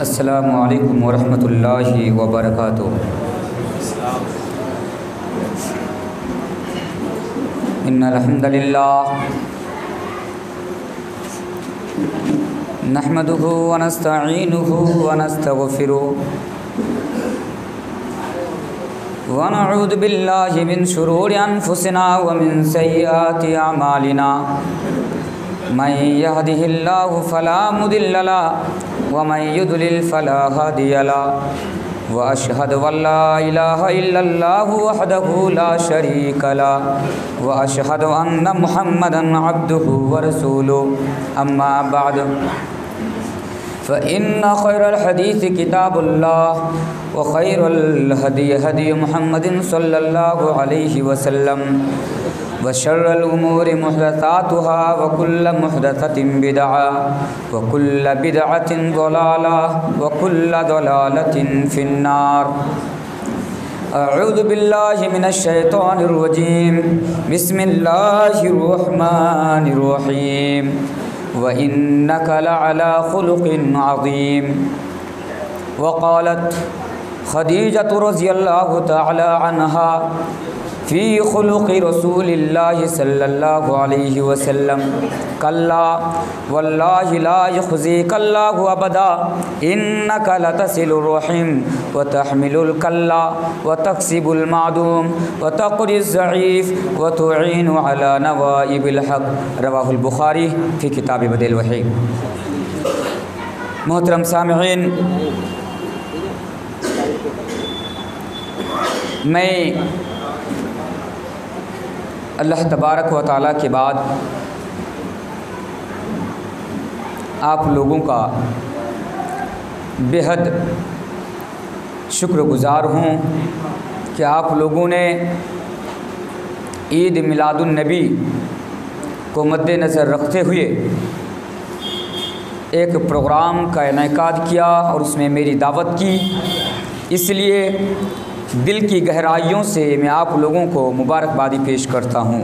अस्सलामु अलैकुम वरहमतुल्लाहि वबरकातुहू। इन्नल हम्दलिल्लाह नहमदुहु व नस्तईनुहु व नस्तगफिरुहु व नऊज़ु बिल्लाहि मिन शुरूरि अनफुसिना व मिन सय्यिआति अमालिना। मन यहदिहिल्लाहु फला मुदिल्ल लहु व मन युद्लिल फला हादिय लहु व अशहदु अल्ला इलाहा इल्लल्लाहु वहदहु ला शरीका लहु व अशहदु अन्न मुहम्मदन अब्दुहु व रसूलुहु। अम्मा बअद फ़इन्न खैरल हदीस किताबुल्लाह व खैरुल हदी हदी मुहम्मदिन सल्लल्लाहु अलैहि वसल्लम व शर्रल उमूरि मुहदसातुहा व कुल्ल मुहदसतिन बिदअह व कुल्ल बिदअतिन ज़लालह व कुल्ल ज़लालतिन फिन्नार। अऊज़ु बिल्लाहि मिनश शैतानिर रजीम। बिस्मिल्लाहिर रहमानिर रहीम। व इन्नका लअला खुलुक़िन अज़ीम। व क़ालत खदीजतु रज़ियल्लाहु तआला अन्हा फ़ी खुलुक़ि रसूलिल्लाहि सल्लल्लाहु अलैहि वसल्लम कल्ला वल्लाहि ला युख़ज़ीकल्लाहु अबदा इन्नका लतसिलुर रहीम व तहमिलुल कल्ला व तक्सिबुल मादूम व तक़रिज़ ज़ईफ़ व तुईनु अला नवाइबिल हक़। रवाहुल बुखारी फ़ी किताब बदिल वही। मोहतरम सामिईन, मैं अल्लाह तबारक व तआला के बाद आप लोगों का बेहद शुक्रगुज़ार हूँ कि आप लोगों ने ईद मिलादुन नबी को मद्देनज़र रखते हुए एक प्रोग्राम का इनेकाद किया और उसमें मेरी दावत की। इसलिए दिल की गहराइयों से मैं आप लोगों को मुबारकबादी पेश करता हूँ।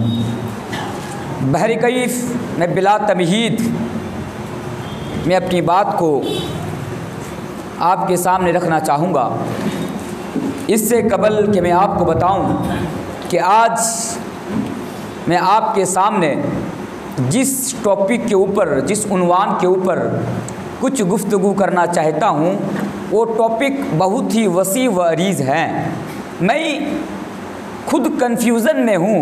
बहर कैफ़ मैं बिला तमहीद मैं अपनी बात को आपके सामने रखना चाहूँगा। इससे कबल कि मैं आपको बताऊँ कि आज मैं आपके सामने जिस टॉपिक के ऊपर, जिस उन्वान के ऊपर कुछ गुफ्तगू करना चाहता हूँ, वो टॉपिक बहुत ही वसी व अरीज़ हैं। मैं खुद कन्फ्यूज़न में हूँ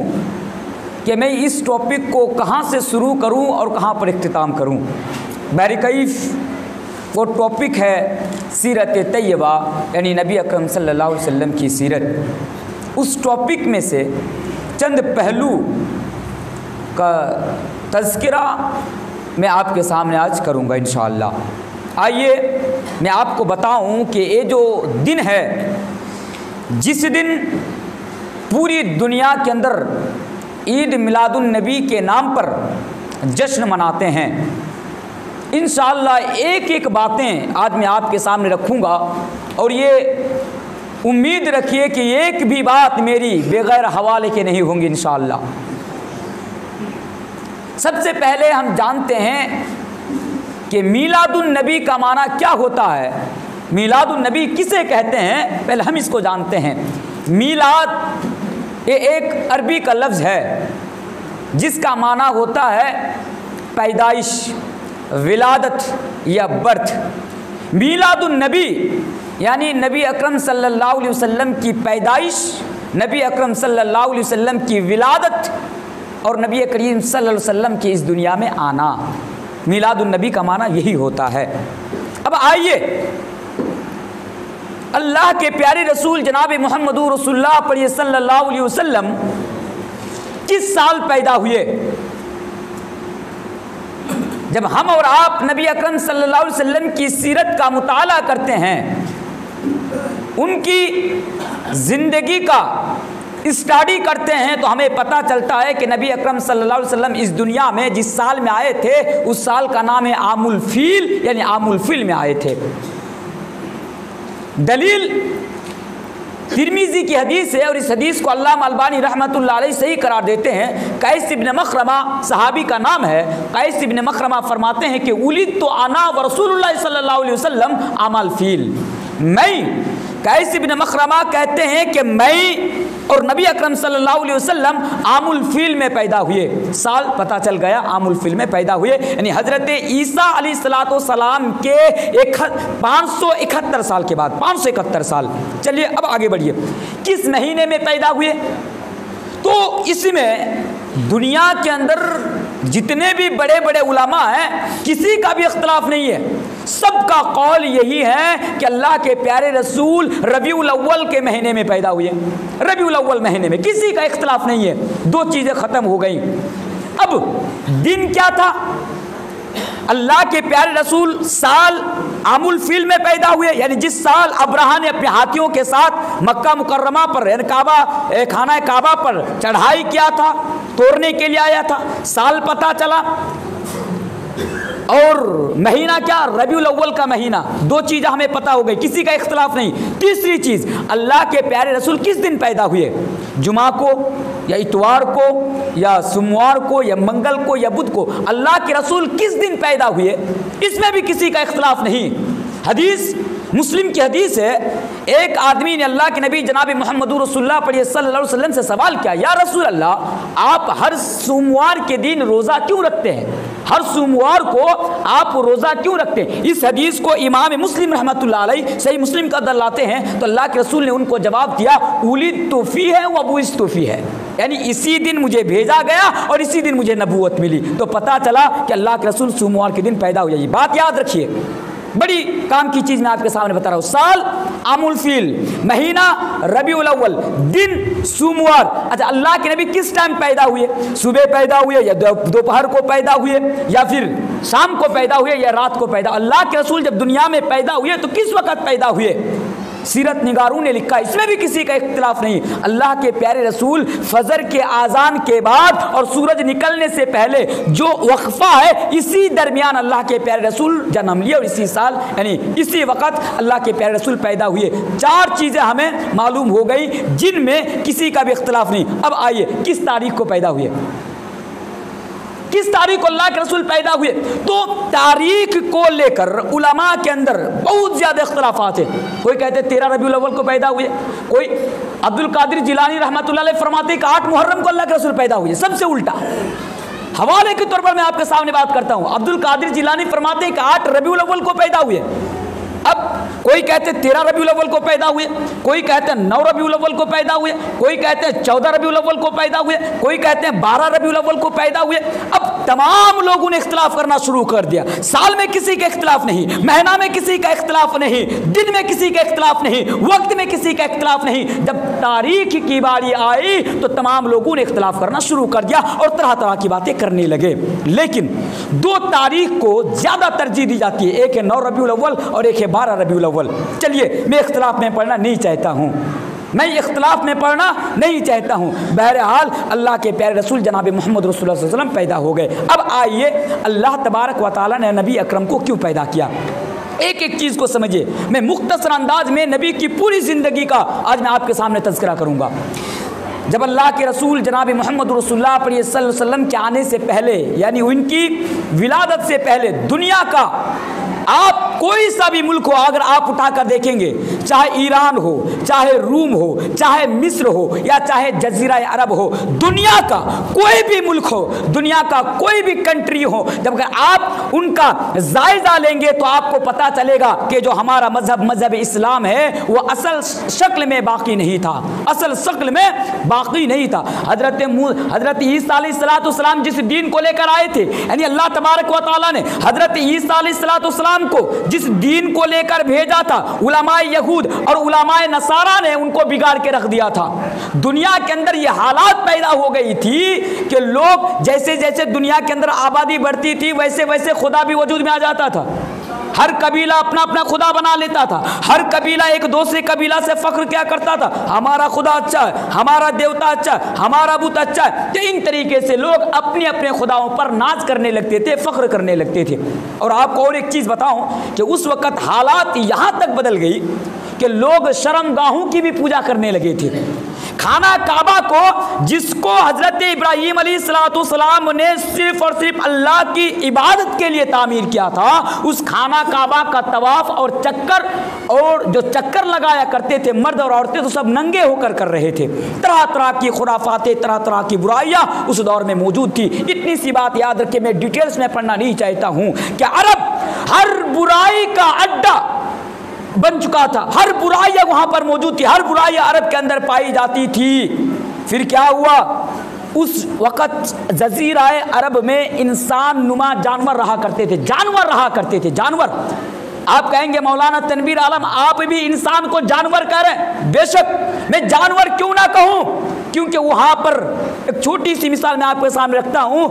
कि मैं इस टॉपिक को कहाँ से शुरू करूँ और कहाँ पर इख्तिताम करूँ। बहर कैफ़ वो टॉपिक है सीरत तैयबा, यानी नबी अकरम सल्लल्लाहु अलैहि वसल्लम की सीरत। उस टॉपिक में से चंद पहलू का तज़किरा मैं आपके सामने आज करूँगा इंशाअल्लाह। आइए मैं आपको बताऊं कि ये जो दिन है, जिस दिन पूरी दुनिया के अंदर ईद मिलादुन नबी के नाम पर जश्न मनाते हैं, इंशाअल्लाह एक एक बातें आज मैं आपके सामने रखूंगा और ये उम्मीद रखिए कि एक भी बात मेरी बग़ैर हवाले के नहीं होंगी इंशाअल्लाह। सबसे पहले हम जानते हैं कि मीलादुन नबी का माना क्या होता है, मीलादुन नबी किसे कहते हैं, पहले हम इसको जानते हैं। मीलाद ये एक अरबी का लफ्ज़ है जिसका माना होता है पैदाइश, विलादत या बर्थ। मीलादुन नबी यानी नबी अकरम सल्लल्लाहु अलैहि वसल्लम की पैदाइश, नबी अकरम सल्लल्लाहु अलैहि वसल्लम की विलादत और नबी करीम सल्लल्लाहु अलैहि वसल्लम की इस दुनिया में आना, मीलादुन नबी का माना यही होता है। अब आइए अल्लाह के प्यारे रसूल जनाब मुहम्मदुर रसूलुल्लाह पर सल्लल्लाहु अलैहि वसल्लम किस साल पैदा हुए। जब हम और आप नबी अकरम सल्लल्लाहु अलैहि वसल्लम की सीरत का मुताला करते हैं, उनकी ज़िंदगी का स्टडी करते हैं, तो हमें पता चलता है कि नबी अकरम सल्लल्लाहु अलैहि वसल्लम इस दुनिया में जिस साल में आए थे उस साल का नाम है आमुल फील, यानी आमुल फील में आए थे। दलील तिरमिज़ी की हदीस है और इस हदीस को अल्लामा अलबानी रहमतुल्लाह अलैह सही करार देते हैं। कैस इब्न मखरमा सहाबी का नाम है। कैस इब्न मखरमा फरमाते हैं कि उलिद तो आना व रसूलुल्लाह सल्लल्लाहु अलैहि वसल्लम आमल फील, मैं कैस इब्न मखरमा कहते हैं कि मैं और नबी अकरम सल्लल्लाहु अलैहि वसल्लम आमुल फील में पैदा हुए। साल पता चल गया, आमुल फील में पैदा हुए, यानी हजरत ईसा अलैहिस्सलातु वस्सलाम के 571 साल के बाद, 571 साल। चलिए अब आगे बढ़िए, किस महीने में पैदा हुए? तो इसमें दुनिया के अंदर जितने भी बड़े बड़े उलमा हैं किसी का भी इख्तलाफ नहीं है, सबका कौल यही है कि अल्लाह के प्यारे रसूल रबीउल अव्वल के महीने में पैदा हुए। रबीउल अव्वल महीने में किसी का इख्तलाफ नहीं है। दो चीज़ें ख़त्म हो गई। अब दिन क्या था? अल्लाह के प्यारे रसूल साल आमुल फील में पैदा हुए, यानी जिस साल अब्राहा ने अपने हाथियों के साथ मक्का मुकर्रमा पर यानी खाना काबा पर चढ़ाई किया था, तोड़ने के लिए आया था, साल पता चला। और महीना क्या? रबीउल अव्वल का महीना। दो चीज़ें हमें पता हो गई, किसी का इख्तलाफ नहीं। तीसरी चीज़, अल्लाह के प्यारे रसूल किस दिन पैदा हुए? जुमा को या इतवार को या सोमवार को या मंगल को या बुध को? अल्लाह के रसूल किस दिन पैदा हुए? इसमें भी किसी का इख्तलाफ नहीं। हदीस मुस्लिम की हदीस है, एक आदमी ने अल्लाह के नबी जनाब मोहम्मद रसूलुल्लाह सल्लल्लाहु अलैहि वसल्लम से सवाल किया, या रसूल अल्लाह, आप हर सोमवार के दिन रोज़ा क्यों रखते हैं? हर सोमवार को आप रोज़ा क्यों रखते हैं? इस हदीस को इमाम मुस्लिम रहमतुल्लाह अलैह सही मुस्लिम का दर लाते हैं। तो अल्लाह के रसूल ने उनको जवाब दिया, उलिद तोफ़ी है व बुइस तोफ़ी है, यानी इसी दिन मुझे भेजा गया और इसी दिन मुझे नबूवत मिली। तो पता चला कि अल्लाह के रसूल सोमवार के दिन पैदा हुए। बात याद रखिए, बड़ी काम की चीज़ मैं आपके सामने बता रहा हूँ। साल आमुल फील, महीना रबीउल अव्वल, दिन सोमवार। अच्छा, अल्लाह के नबी किस टाइम पैदा हुए? सुबह पैदा हुए या दोपहर को पैदा हुए या फिर शाम को पैदा हुए या रात को पैदा? अल्लाह के रसूल जब दुनिया में पैदा हुए तो किस वक़्त पैदा हुए? सीरत निगारों ने लिखा, इसमें भी किसी का इख्तिलाफ नहीं। अल्लाह के प्यारे रसूल फजर के आज़ान के बाद और सूरज निकलने से पहले जो वक्फा है, इसी दरमियान अल्लाह के प्यारे रसूल जन्म लिए और इसी साल यानी इसी वक्त अल्लाह के प्यारे रसूल पैदा हुए। चार चीज़ें हमें मालूम हो गई जिनमें किसी का भी इख्तिलाफ नहीं। अब आइए, किस तारीख को पैदा हुए? किस तारीख को अल्लाह के रसूल पैदा हुए? तो तारीख को लेकर उलमा के अंदर बहुत ज़्यादा इख्तिलाफात है। कोई कहते हैं 13 रबीउल अव्वल को पैदा हुए, कोई अब्दुल कादिर जिलानी रहमतुल्लाह अलैह फरमाते हैं कि 8 मुहर्रम को अल्लाह के रसूल पैदा हुए। सबसे उल्टा हवाले के तौर पर मैं आपके सामने बात करता हूँ। अब्दुल कादिर जिलानी फरमाते हैं कि 8 रबीउल अव्वल को पैदा हुए। अब कोई कहते हैं 13 रबीउल अव्वल को पैदा हुए, कोई कहते हैं 9 रबीउल अव्वल को पैदा हुए, कोई कहते हैं 14 रबीउल अव्वल को पैदा हुए, कोई कहते हैं 12 रबीउल अव्वल को पैदा हुए। अब तमाम लोगों ने इख्तिलाफ करना शुरू कर दिया। साल में किसी का इख्तिलाफ नहीं, महीना में किसी का इख्तिलाफ नहीं, दिन में किसी का इख्तिलाफ नहीं, वक्त में किसी का इख्तिलाफ नहीं। जब तारीख की बारी आई तो तमाम लोगों ने इख्तिलाफ करना शुरू कर दिया और तरह तरह की बातें करने लगे। लेकिन दो तारीख को ज़्यादा तरजीह दी जाती है, एक है 9 रबीउल अव्वल और एक है 12 रबीउल अव्वल। चलिए, मैं इख्तिलाफ में पढ़ना नहीं चाहता हूँ, मैं इख्तिलाफ में पढ़ना नहीं चाहता हूँ। बहरहाल अल्लाह के प्यारे रसूल जनाब मोहम्मद रसूलुल्लाह सल्लल्लाहु अलैहि वसल्लम पैदा हो गए। अब आइए, अल्लाह तबारक व तआला ने नबी अकरम को क्यों पैदा किया? एक एक चीज़ को समझिए। मैं मुख्तसर अंदाज में नबी की पूरी ज़िंदगी का आज मैं आपके सामने तज़किरा करूँगा। जब अल्लाह के रसूल जनाब मोहम्मद रसूलुल्लाह सल्लल्लाहु अलैहि वसल्लम के आने से पहले, यानी उनकी विलादत से पहले, दुनिया का आप कोई सा भी मुल्क हो, अगर आप उठाकर देखेंगे, चाहे ईरान हो, चाहे रूम हो, चाहे मिस्र हो या चाहे जजीरा अरब हो, दुनिया का कोई भी मुल्क हो, दुनिया का कोई भी कंट्री हो, जब अगर आप उनका जायजा लेंगे तो आपको पता चलेगा कि जो हमारा मजहब इस्लाम है वो असल शक्ल में बाकी नहीं था, असल शक्ल में बाकी नहीं था। हजरत ईसा अलैहिस्सलाम जिस दीन को लेकर आए थे, यानी अल्लाह तबारक व तआला ने हजरत ईसा अलैहिस्सलाम को जिस दीन को लेकर भेजा था, उलमाए यहूद और उलमाए नसारा ने उनको बिगाड़ के रख दिया था। दुनिया के अंदर ये हालात पैदा हो गई थी कि लोग जैसे जैसे दुनिया के अंदर आबादी बढ़ती थी वैसे वैसे खुदा भी वजूद में आ जाता था। हर कबीला अपना अपना खुदा बना लेता था। हर कबीला एक दूसरे कबीला से फख्र क्या करता था, हमारा खुदा अच्छा है, हमारा देवता अच्छा है, हमारा बुत अच्छा है। तो इन तरीके से लोग अपने अपने खुदाओं पर नाज करने लगते थे, फख्र करने लगते थे। और आपको और एक चीज़ बताऊं कि उस वक़्त हालात यहाँ तक बदल गई कि लोग शर्मगाहों की भी पूजा करने लगे थे। खाना काबा को, जिसको हजरत इब्राहीम अलैहिस्सलाम ने सिर्फ और सिर्फ अल्लाह की इबादत के लिए तामीर किया था, उस खाना काबा का तवाफ और चक्कर, और जो चक्कर लगाया करते थे मर्द और औरतें, तो सब नंगे होकर कर रहे थे। तरह तरह की खुराफातें, तरह तरह की बुराइयां उस दौर में मौजूद थी। इतनी सी बात याद रखें, मैं डिटेल्स में पढ़ना नहीं चाहता हूं कि अरब हर बुराई का अड्डा बन चुका था, हर बुराई वहां पर मौजूद थी, हर बुराई अरब के अंदर पाई जाती थी। फिर क्या हुआ, उस वक़्त जजीराए अरब में इंसान नुमा जानवर रहा करते थे, जानवर रहा करते थे, जानवर। आप कहेंगे मौलाना तनवीर आलम आप भी इंसान को जानवर कह रहे हैं। बेशक मैं जानवर क्यों ना कहूं, क्योंकि वहां पर एक छोटी सी मिसाल मैं आपके सामने रखता हूं।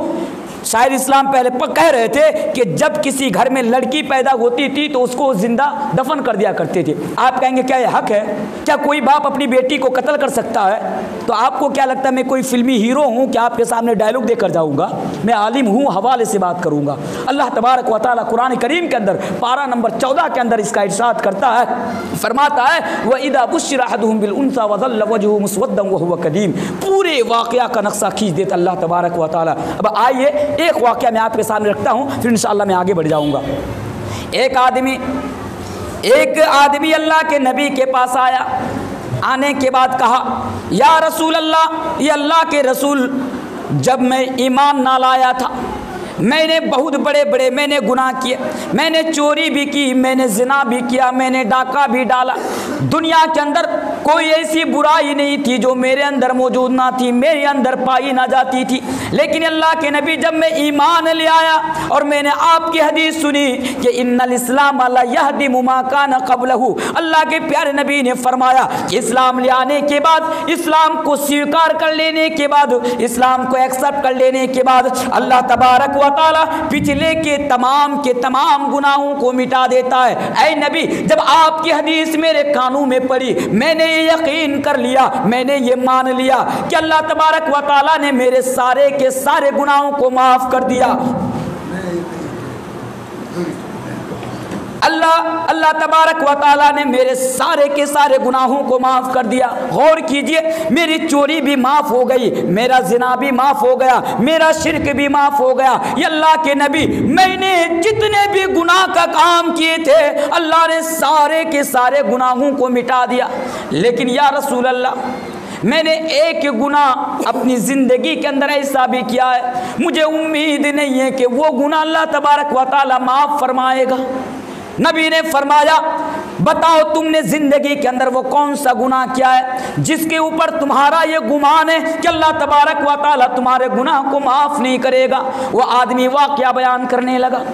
शायद इस्लाम पहले कह रहे थे कि जब किसी घर में लड़की पैदा होती थी तो उसको जिंदा दफन कर दिया करते थे। आप कहेंगे क्या यह हक है? क्या कोई बाप अपनी बेटी को कत्ल कर सकता है? तो आपको क्या लगता है मैं कोई फिल्मी हीरो हूं कि आपके सामने डायलॉग देकर जाऊंगा? मैं आलिम हूं, हवाले से बात करूंगा। अल्लाह तबारक व तआला कुरान करीम के अंदर पारा नंबर 14 के अंदर इसका इरशाद करता है, फरमाता है व इदा बुश्शिरा अहदुहुम बिल उन्सा व ज़ल्ल वजहुहु मुस्वद्दन व हुवा कदीम। पूरे वाक़या का नक्शा खींच देता अल्लाह तबारक व तआला। अब आइए एक वाक़या मैं आपके सामने रखता हूं, फिर इंशाअल्लाह मैं आगे बढ़ जाऊंगा। एक आदमी अल्लाह के नबी के पास आया। आने के बाद कहा, या रसूल अल्लाह, ये अल्लाह के रसूल, जब मैं ईमान ना लाया था मैंने बहुत बड़े बड़े मैंने गुनाह किए, मैंने चोरी भी की, मैंने जिना भी किया, मैंने डाका भी डाला। दुनिया के अंदर कोई ऐसी बुराई नहीं थी जो मेरे अंदर मौजूद ना थी, मेरे अंदर पाई ना जाती थी। लेकिन अल्लाह के नबी जब मैं ईमान ले आया और मैंने आपकी हदीस सुनी कि इन्नल इस्लाम ला यहदिमु मा कान क़ब्लहु, अल्लाह के प्यारे नबी ने फरमाया कि इस्लाम ले आने के बाद, इस्लाम को स्वीकार कर लेने के बाद, इस्लाम को एक्सेप्ट कर लेने के बाद अल्लाह तबारक व तआला पिछले के तमाम गुनाहों को मिटा देता है। ऐ नबी, जब आपकी हदीस मेरे कानों में पड़ी, मैंने ये यकीन कर लिया, मैंने ये मान लिया कि अल्लाह तबारक व तआला ने मेरे सारे के सारे गुनाहों को माफ कर दिया। अल्लाह तबारक व तआला ने मेरे सारे के सारे गुनाहों को माफ़ कर दिया। गौर कीजिए, मेरी चोरी भी माफ़ हो गई, मेरा जिना भी माफ़ हो गया, मेरा शिरक भी माफ़ हो गया। ये अल्लाह के नबी, मैंने जितने भी गुनाह का काम किए थे अल्लाह ने सारे के सारे गुनाहों को मिटा दिया। लेकिन या रसूल अल्लाह, मैंने एक गुनाह अपनी ज़िंदगी के अंदर ऐसा भी किया है, मुझे उम्मीद नहीं है कि वो गुनाह अल्लाह तबारक व तआला माफ़ फरमाएगा। नबी ने फरमाया, बताओ तुमने जिंदगी के अंदर वो कौन सा गुनाह किया है जिसके ऊपर तुम्हारा ये गुमान है कि अल्लाह तबारक व तआला तुम्हारे गुनाह को माफ़ नहीं करेगा। वो आदमी वाक़या बयान करने लगा।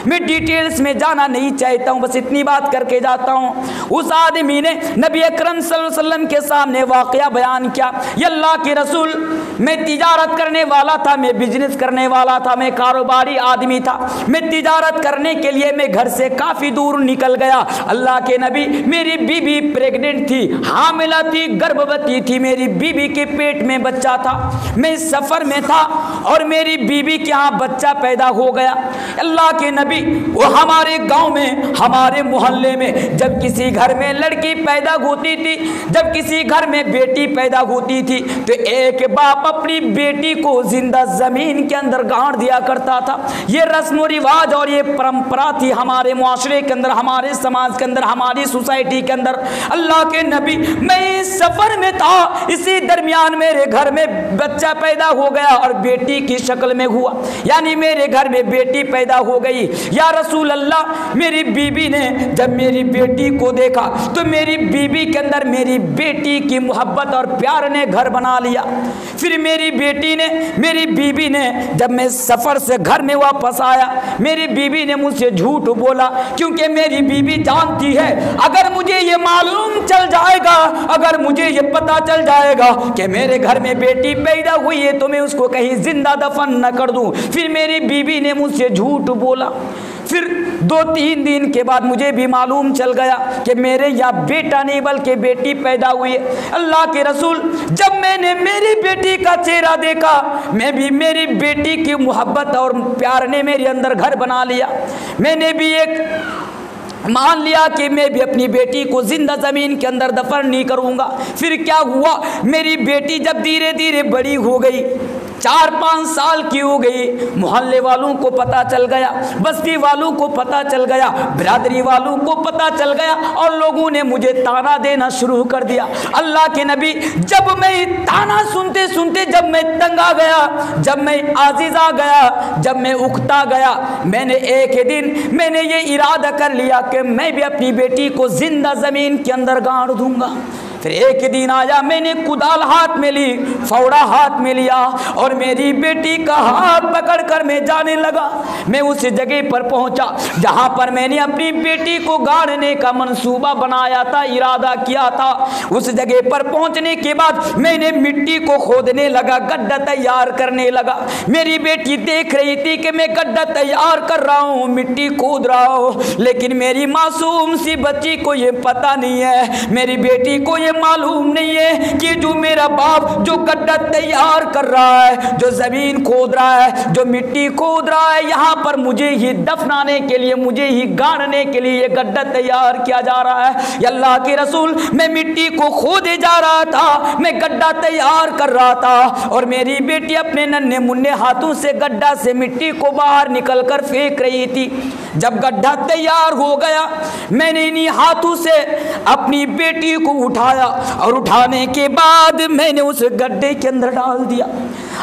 मैं डिटेल्स में जाना नहीं चाहता हूँ, बस इतनी बात करके जाता हूँ। उस आदमी ने नबी अकरम सल्लल्लाहु अलैहि वसल्लम के सामने वाक़या बयान किया, ये अल्लाह के रसूल, मैं तिजारत करने वाला था, मैं बिजनेस करने वाला था, मैं कारोबारी आदमी था। मैं तिजारत करने के लिए मैं घर से काफ़ी दूर निकल गया। अल्लाह के नबी, मेरी बीबी प्रेग्नेंट थी, हामिला थी, गर्भवती थी, मेरी बीबी के पेट में बच्चा था। मैं सफ़र में था और मेरी बीबी के यहाँ बच्चा पैदा हो गया। अल्लाह के नबी, वो हमारे गांव में, हमारे मोहल्ले में जब किसी घर में लड़की पैदा होती थी, जब किसी घर में बेटी पैदा होती थी, तो एक बाप अपनी बेटी को जिंदा जमीन के अंदर गाड़ दिया करता था। ये रस्म रिवाज और ये परंपरा थी हमारे मुआशरे के अंदर, हमारे समाज के अंदर, हमारी सोसाइटी के अंदर। अल्लाह के नबी, मैं सफर में था, इसी दरमियान मेरे घर में बच्चा पैदा हो गया और बेटी की शक्ल में हुआ, यानी मेरे घर में बेटी पैदा हो गई। या रसूल अल्लाह, मेरी बीबी ने जब मेरी बेटी को देखा तो मेरी बीबी के अंदर मेरी बेटी की मोहब्बत और प्यार ने घर बना लिया। फिर मेरी बीबी ने जब मैं सफ़र से घर में वापस आया, मेरी बीबी ने मुझसे झूठ बोला, क्योंकि मेरी बीबी जानती है अगर मुझे ये मालूम चल जाएगा, अगर मुझे ये पता चल जाएगा कि मेरे घर में बेटी पैदा हुई है तो मैं उसको कहीं जिंदा दफन न कर दूं। फिर मेरी बीबी ने मुझसे झूठ बोला। फिर 2-3 दिन के बाद मुझे भी मालूम चल गया कि मेरे यहाँ बेटा नहीं बल्कि बेटी पैदा हुई है। अल्लाह के रसूल, जब मैंने मेरी बेटी का चेहरा देखा, मैं भी मेरी बेटी की मोहब्बत और प्यार ने मेरे अंदर घर बना लिया। मैंने भी एक मान लिया कि मैं भी अपनी बेटी को जिंदा ज़मीन के अंदर दफन नहीं करूँगा। फिर क्या हुआ, मेरी बेटी जब धीरे धीरे बड़ी हो गई, 4-5 साल की हो गई, मोहल्ले वालों को पता चल गया, बस्ती वालों को पता चल गया, बिरादरी वालों को पता चल गया और लोगों ने मुझे ताना देना शुरू कर दिया। अल्लाह के नबी, जब मैं ताना सुनते सुनते जब मैं तंग आ गया, जब मैं आजिज़ आ गया, जब मैं उकता गया, मैंने एक दिन मैंने ये इरादा कर लिया कि मैं भी अपनी बेटी को जिंदा ज़मीन के अंदर गाड़ दूंगा। फिर एक दिन आया, मैंने कुदाल हाथ में ली, फावड़ा हाथ में लिया और मेरी बेटी का हाथ पकड़कर मैं जाने लगा। मैं उस जगह पर पहुंचा जहां पर मैंने अपनी बेटी को गाड़ने का मंसूबा बनाया था, इरादा किया था। उस जगह पर पहुंचने के बाद मैंने मिट्टी को खोदने लगा, गड्ढा तैयार करने लगा। मेरी बेटी देख रही थी कि मैं गड्ढा तैयार कर रहा हूँ, मिट्टी खोद रहा हूँ, लेकिन मेरी मासूम सी बच्ची को ये पता नहीं है, मेरी बेटी को ये मालूम नहीं है कि जो मेरा बाप जो गड्ढा तैयार कर रहा है, जो जमीन खोद रहा है, जो मिट्टी खोद रहा है, यहाँ पर मुझे ही दफनाने के लिए, मुझे ही गाड़ने के लिए ये गड्ढा तैयार किया जा रहा है। अल्लाह के रसूल, मैं मिट्टी को खोदे जा रहा था, मैं गड्ढा तैयार कर रहा था और मेरी बेटी अपने नन्हे मुन्ने हाथों से गड्ढा से मिट्टी को बाहर निकल कर फेंक रही थी। जब गड्ढा तैयार हो गया, मैंने इन्हीं हाथों से अपनी बेटी को उठाया और उठाने के बाद मैंने उस गड्ढे के अंदर डाल दिया।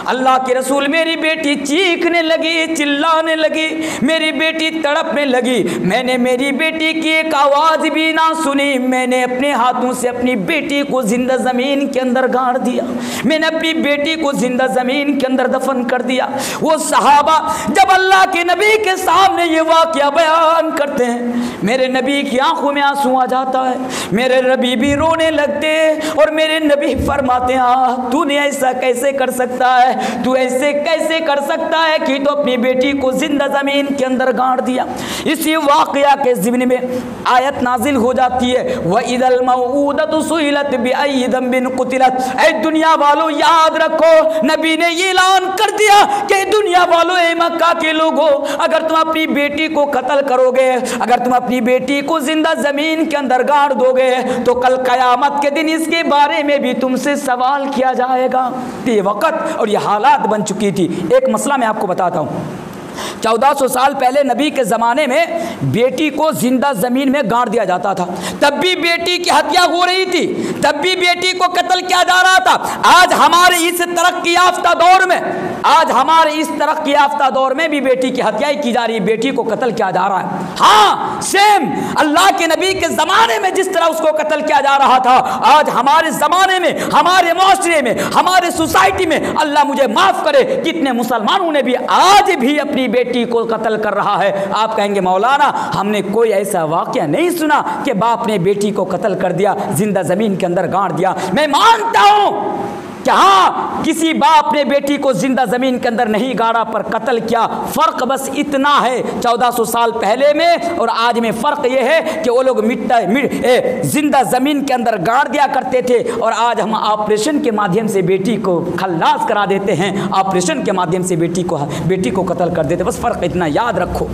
अल्लाह के रसूल, मेरी बेटी चीखने लगी, चिल्लाने लगी, मेरी बेटी तड़पने लगी। मैंने मेरी बेटी की एक आवाज़ भी ना सुनी, मैंने अपने हाथों से अपनी बेटी को जिंदा ज़मीन के अंदर गाड़ दिया। मैंने अपनी बेटी को जिंदा ज़मीन के अंदर दफन कर दिया। वो सहाबा जब अल्लाह के नबी के सामने ये वाक़या बयान करते हैं, मेरे नबी की आंखों में आंसू आ जाता है, मेरे नबी भी रोने लगते और मेरे नबी फरमाते हैं, तूने ऐसा कैसे कर सकता है, तू ऐसे कैसे कर सकता है कि तो अपनी बेटी को जिंदा ज़मीन के अंदर गाड़ दिया। इसी वाक़या के ज़िम्न में आयत नाजिल हो जाती है, व इदल मऊदतु सुइलत बिअय्यि दम्बिन कुतिलत। ऐ दुनिया वालों, याद रखो, नबी ने ये ऐलान कर दिया कि दुनिया वालों, ए मक्का के लोगों, अगर तुम अपनी बेटी को कत्ल करोगे, अगर तुम अपनी बेटी को जिंदा ज़मीन के अंदर गाड़ दोगे, तो कल क़यामत के दिन इसके बारे में भी तुमसे सवाल किया जाएगा। ये वक़्त और ये हालात बन चुकी थी। एक मसला मैं आपको बताता हूँ। 1400 साल पहले नबी के ज़माने में बेटी को जिंदा ज़मीन में गाड़ दिया जाता था, तब भी बेटी की हत्या हो रही थी, तब भी बेटी को कत्ल किया जा रहा था। आज हमारे इस तरक्की याफ्ता दौर में, आज हमारे इस तरक्की याफ्ता दौर में भी बेटी की हत्या की जा रही है, बेटी को कत्ल किया जा रहा है। हाँ, सेम अल्लाह के नबी के ज़माने में जिस तरह उसको कत्ल किया जा रहा था, आज हमारे ज़माने में, हमारे माशरे में, हमारे सोसाइटी में, अल्लाह मुझे माफ़ करे, कितने मुसलमानों ने भी आज भी अपनी बेटी को कत्ल कर रहा है। आप कहेंगे मौलाना, हमने कोई ऐसा वाक़या नहीं सुना कि बाप ने बेटी को कत्ल कर दिया, जिंदा ज़मीन के अंदर गाड़ दिया। मैं मानता हूँ कि हाँ, किसी बाप ने बेटी को जिंदा ज़मीन के अंदर नहीं गाड़ा पर कत्ल किया। फ़र्क बस इतना है 1400 साल पहले में और आज में फ़र्क यह है कि वो लोग जिंदा ज़मीन के अंदर गाड़ दिया करते थे और आज हम ऑपरेशन के माध्यम से बेटी को खल्लास करा देते हैं, ऑपरेशन के माध्यम से बेटी को कत्ल कर देते। बस फ़र्क इतना याद रखो।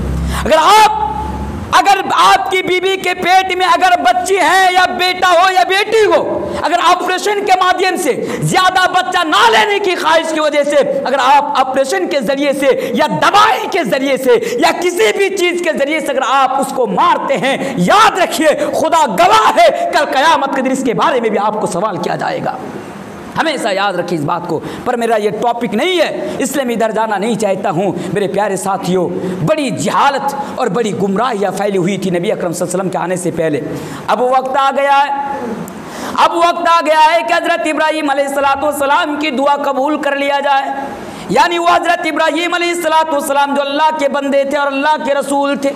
अगर आपकी बीवी के पेट में अगर बच्ची है या बेटा हो या बेटी हो, अगर ऑपरेशन के माध्यम से ज्यादा बच्चा ना लेने की ख्वाहिश की वजह से अगर आप ऑपरेशन के जरिए से या दवाई के जरिए से या किसी भी चीज के जरिए से अगर आप उसको मारते हैं, याद रखिए, खुदा गवाह है, कल कयामत के दिन इसके बारे में भी आपको सवाल किया जाएगा। हमेशा याद रखिए इस बात को। पर मेरा ये टॉपिक नहीं है, इसलिए मैं इधर जाना नहीं चाहता हूँ। मेरे प्यारे साथियों, बड़ी जहालत और बड़ी गुमराहियाँ फैली हुई थी नबी अकरम सल्लल्लाहु अलैहि वसल्लम के आने से पहले। अब वक्त आ गया है कि हज़रत इब्राहीम अलैहिस्सलाम की दुआ कबूल कर लिया जाए। यानी वो हज़रत इब्राहीम अलैहिस्सलाम जो अल्लाह के बंदे थे और अल्लाह के रसूल थे,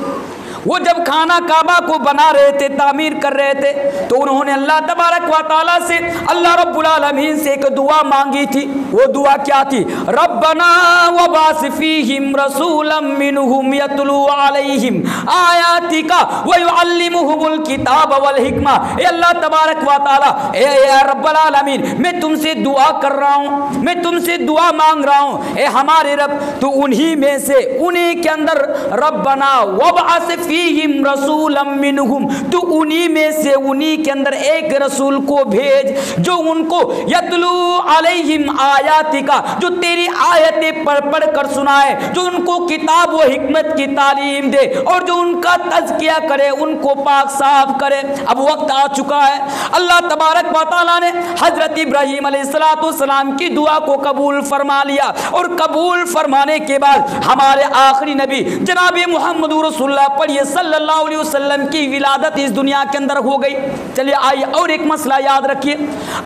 वो जब खाना काबा को बना रहे थे, तामीर कर रहे थे, तो उन्होंने अल्लाह तबारक व तआला से, अल्लाह रब्बुल आलमीन से एक दुआ मांगी थी। वो दुआ क्या थी? रब्बना वबास फीहिम रसूलन मिनहुम यतलू अलैहिम आयातिका व युअल्लिमुहुमुल किताब वल हिकमा। ए अल्लाह तबारक व तआला, ए रब्बुल आलमीन, मैं तुमसे दुआ कर रहा हूँ, मैं तुमसे दुआ मांग रहा हूँ, ए हमारे रब, तो उन्हीं में से, उन्हीं के अंदर रब्बना वबास फीहिम रसूलम मिनहुम, तू उन्हीं में से, उन्हीं के अंदर एक रसूल को भेज जो उनको यतलू अलैहिम आयातिका, जो तेरी आयतें पढ़ पढ़ कर सुनाए, जो उनको किताब व हिकमत की तालीम दे और जो उनका तज़किया करे, उनको पाक साफ करे। अब वक्त आ चुका है, अल्लाह तबारक व तआला ने हजरत इब्राहीम अलैहिस्सलाम की दुआ को कबूल फरमा लिया और कबूल फरमाने के बाद हमारे आखिरी नबी जनाब मोहम्मद रसूलुल्लाह पढ़िए सल्लल्लाहु अलैहि वसल्लम की विलादत इस दुनिया के अंदर हो गई। चलिए आइए और एक मसला याद रखिए,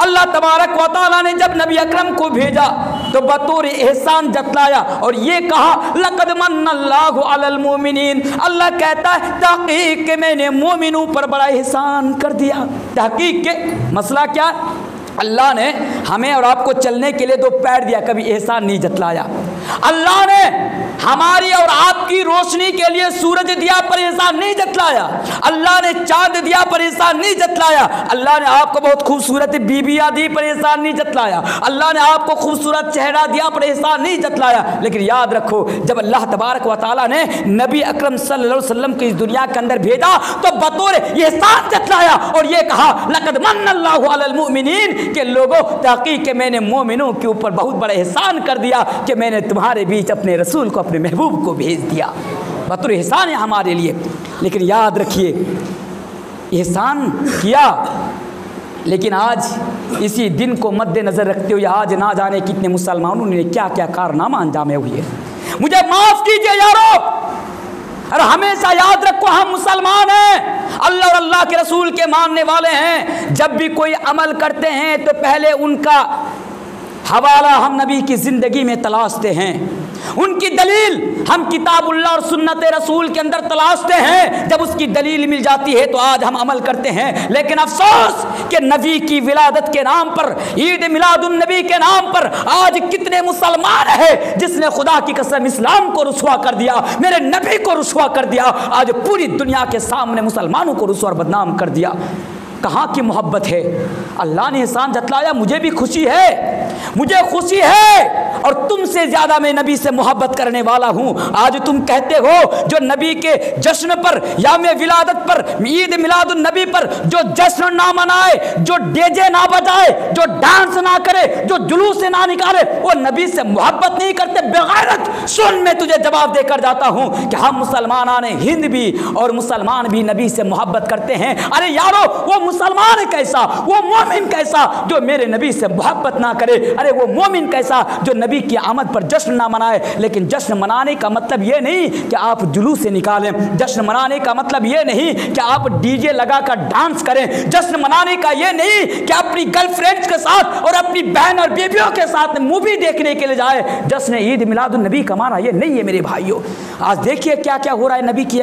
अल्लाह तबारक व तआला ने जब नबी अकरम को भेजा तो बतौर एहसान जतलाया और ये कहा लक़द मन्नल्लाहु अलल मोमिनीन, अल्लाह कहता है तहकीक के मैंने मोमिनों पर बड़ा एहसान कर दिया। तहकीक के मसला क्या, अल्लाह ने हमें और आपको चलने के लिए दो पैर दिया, कभी एहसान नहीं जतलाया। अल्लाह ने हमारी और आपकी रोशनी के लिए सूरज दिया पर एहसान नहीं जतलाया। अल्लाह ने चांद दिया पर एहसान नहीं जतलाया। अल्लाह ने आपको बहुत खूबसूरत बीबियाँ दी पर एहसान नहीं जतलाया। अल्लाह ने आपको खूबसूरत चेहरा दिया पर एहसान नहीं जतलाया। लेकिन याद रखो, जब अल्लाह तबारक व तआला ने नबी अकरम सल्लल्लाहु अलैहि वसल्लम को इस दुनिया के अंदर भेजा तो बतौर एहसान जतलाया और ये कहा लक़द मन्नल्लाहु अलल मुमिनीन, के लोगों तहकीक के मैंने मोमिनों के ऊपर बहुत बड़ा एहसान कर दिया कि मैंने तुम्हारे बीच अपने रसूल को, अपने महबूब को भेज दिया। बतौर एहसान है हमारे लिए। लेकिन याद रखिए, एहसान किया, लेकिन आज इसी दिन को मद्देनज़र रखते हुए आज ना जाने कितने मुसलमानों ने क्या क्या कारनामा अंजामे हुए। मुझे माफ़ कीजिए यारो, और हमेशा याद रखो हम मुसलमान हैं, अल्लाह और अल्लाह के रसूल के मानने वाले हैं। जब भी कोई अमल करते हैं तो पहले उनका हवाला हम नबी की ज़िंदगी में तलाशते हैं, उनकी दलील हम किताबुल्लाह और सुन्नत रसूल के अंदर तलाशते हैं। जब उसकी दलील मिल जाती है तो आज हम अमल करते हैं। लेकिन अफसोस कि नबी की विलादत के नाम पर, ईद मिलादुन नबी के नाम पर आज कितने मुसलमान हैं जिसने खुदा की कसम इस्लाम को रुसवा कर दिया, मेरे नबी को रुसवा कर दिया, आज पूरी दुनिया के सामने मुसलमानों को रुसवा और बदनाम कर दिया। कहाँ की मोहब्बत है। अल्लाह ने एहसान जतलाया, मुझे भी खुशी है, मुझे खुशी है और तुमसे ज़्यादा मैं नबी से मोहब्बत करने वाला हूँ। आज तुम कहते हो जो नबी के जश्न पर या में विलादत पर, ईद मिलादुन नबी पर जो जश्न ना मनाए, जो डीजे ना बजाए, जो डांस ना करे, जो जुलूस ना निकाले, वो नबी से मोहब्बत नहीं करते। बेगैरत, सुन मैं तुझे जवाब देकर जाता हूँ कि हम मुसलमान हिंद भी और मुसलमान भी नबी से मोहब्बत करते हैं। अरे यारो, वो मुसलमान कैसा, वो मोमिन कैसा जो मेरे नबी से मोहब्बत ना करे। अरे वो मोमिन कैसा जो नबी की आमद पर जश्न ना मनाए। लेकिन जश्न मनाने का मतलब ये नहीं कि आप जुलूस से निकालें, जश्न मनाने का मतलब ये नहीं कि आप डीजे लगाकर डांस करें, जश्न मनाने का ये नहीं कि अपनी गर्लफ्रेंड्स के साथ और अपनी बहन और बेबियों के साथ मूवी देखने के लिए जाए। जश्न ईद मिलादुन नबी का माना ये नहीं है मेरे भाइयों। आज देखिए क्या क्या हो रहा है नबी की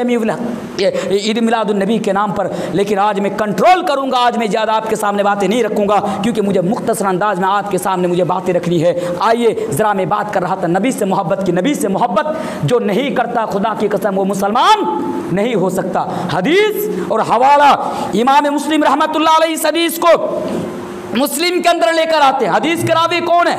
ईद मिलादुन नबी के नाम पर। लेकिन आज मैं कंट्रोल करूंगा, आज मैं ज़्यादा आपके सामने बातें नहीं रखूंगा क्योंकि मुझे मुख्तसर अंदाज में आपके सामने मुझे बातें रखनी है। आइए ज़रा मैं बात कर रहा था नबी से मोहब्बत की। नबी से मोहब्बत जो नहीं करता, खुदा की कसम वो मुसलमान नहीं हो सकता। हदीस और हवाला इमाम मुस्लिम रहमतुल्लाह अलैहि इस हदीस को मुस्लिम के अंदर लेकर आते हैं। हदीस के रावी कौन है?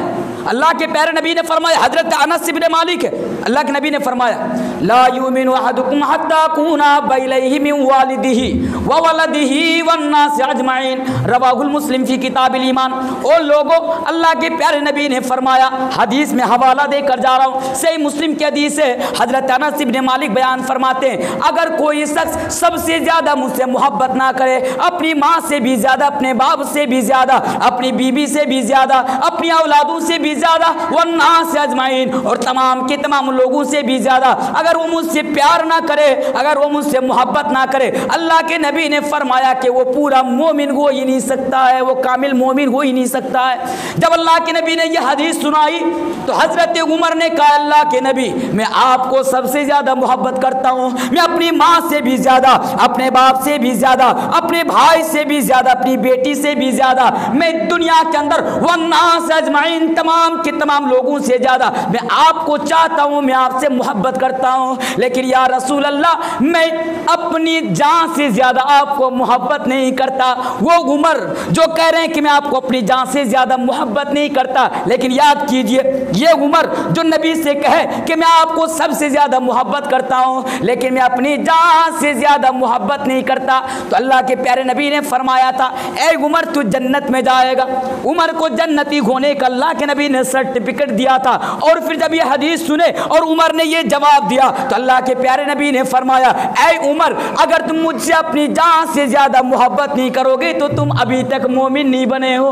अल्लाह के प्यारे नबी ने फरमाया, हजरत अनस इब्न मालिक है, अल्लाह के नबी ने फरमाया ला युमिनु अहदुकुम हत्ता कुना बैलैहि मिन वालिदिही व वलदिही वन्नास अजमाइन, रवाहुल मुस्लिम फी किताबिल ईमान। ओ लोगो, अल्लाह के प्यारे नबी ने फरमाया, हदीस में हवाला देकर जा रहा हूँ, सही मुस्लिम की हदीस है। हजरत अनस इब्न मालिक बयान फरमाते हैं, अगर कोई शख्स सबसे ज़्यादा मुझसे मोहब्बत ना करे, अपनी माँ से भी ज़्यादा, अपने बाप से भी ज़्यादा, अपनी बीबी से भी ज़्यादा, अपनी औलादों से भी ज़्यादा, वन्नास अजमाइन, और तमाम के तमाम लोगों से भी ज़्यादा, अगर वो मुझसे प्यार ना करे, अगर वो मुझसे मोहब्बत ना करे, अल्लाह के नबी ने फरमाया कि वो पूरा मोमिन हो ही नहीं सकता है, वो कामिल मोमिन हो ही नहीं सकता है। जब अल्लाह के नबी ने यह हदीस सुनाई तो हज़रत उमर ने कहा, अल्लाह के नबी, मैं आपको सबसे ज़्यादा मोहब्बत करता हूँ, मैं अपनी माँ से भी ज़्यादा, अपने बाप से भी ज़्यादा, अपने भाई से भी ज़्यादा, अपनी बेटी से भी ज़्यादा, मैं दुनिया के अंदर वन्नास अजमाइन, तमाम तमाम के तमाम लोगों से ज़्यादा मैं आपको चाहता हूँ, मैं आपसे मोहब्बत करता हूँ, लेकिन या रसूल अल्लाह मैं अपनी जान से ज़्यादा आपको मोहब्बत नहीं करता। वो उमर जो कह रहे हैं कि मैं आपको अपनी जान से ज़्यादा मोहब्बत नहीं करता, लेकिन याद कीजिए ये उमर जो नबी से कहे कि मैं आपको सबसे ज़्यादा मोहब्बत करता हूँ लेकिन मैं अपनी जान से ज़्यादा मोहब्बत नहीं करता, तो अल्लाह के प्यारे नबी ने फरमाया था ऐ उमर तू जन्नत में जाएगा। उमर को जन्नती होने का अल्लाह के नबी ने सर्टिफिकेट दिया था। और फिर जब ये हदीस सुने और उमर ने ये जवाब दिया तो अल्लाह के प्यारे नबी ने फरमाया ऐ उमर अगर तुम मुझसे अपनी जान से ज़्यादा मोहब्बत नहीं करोगे तो तुम अभी तक मोमिन नहीं बने हो।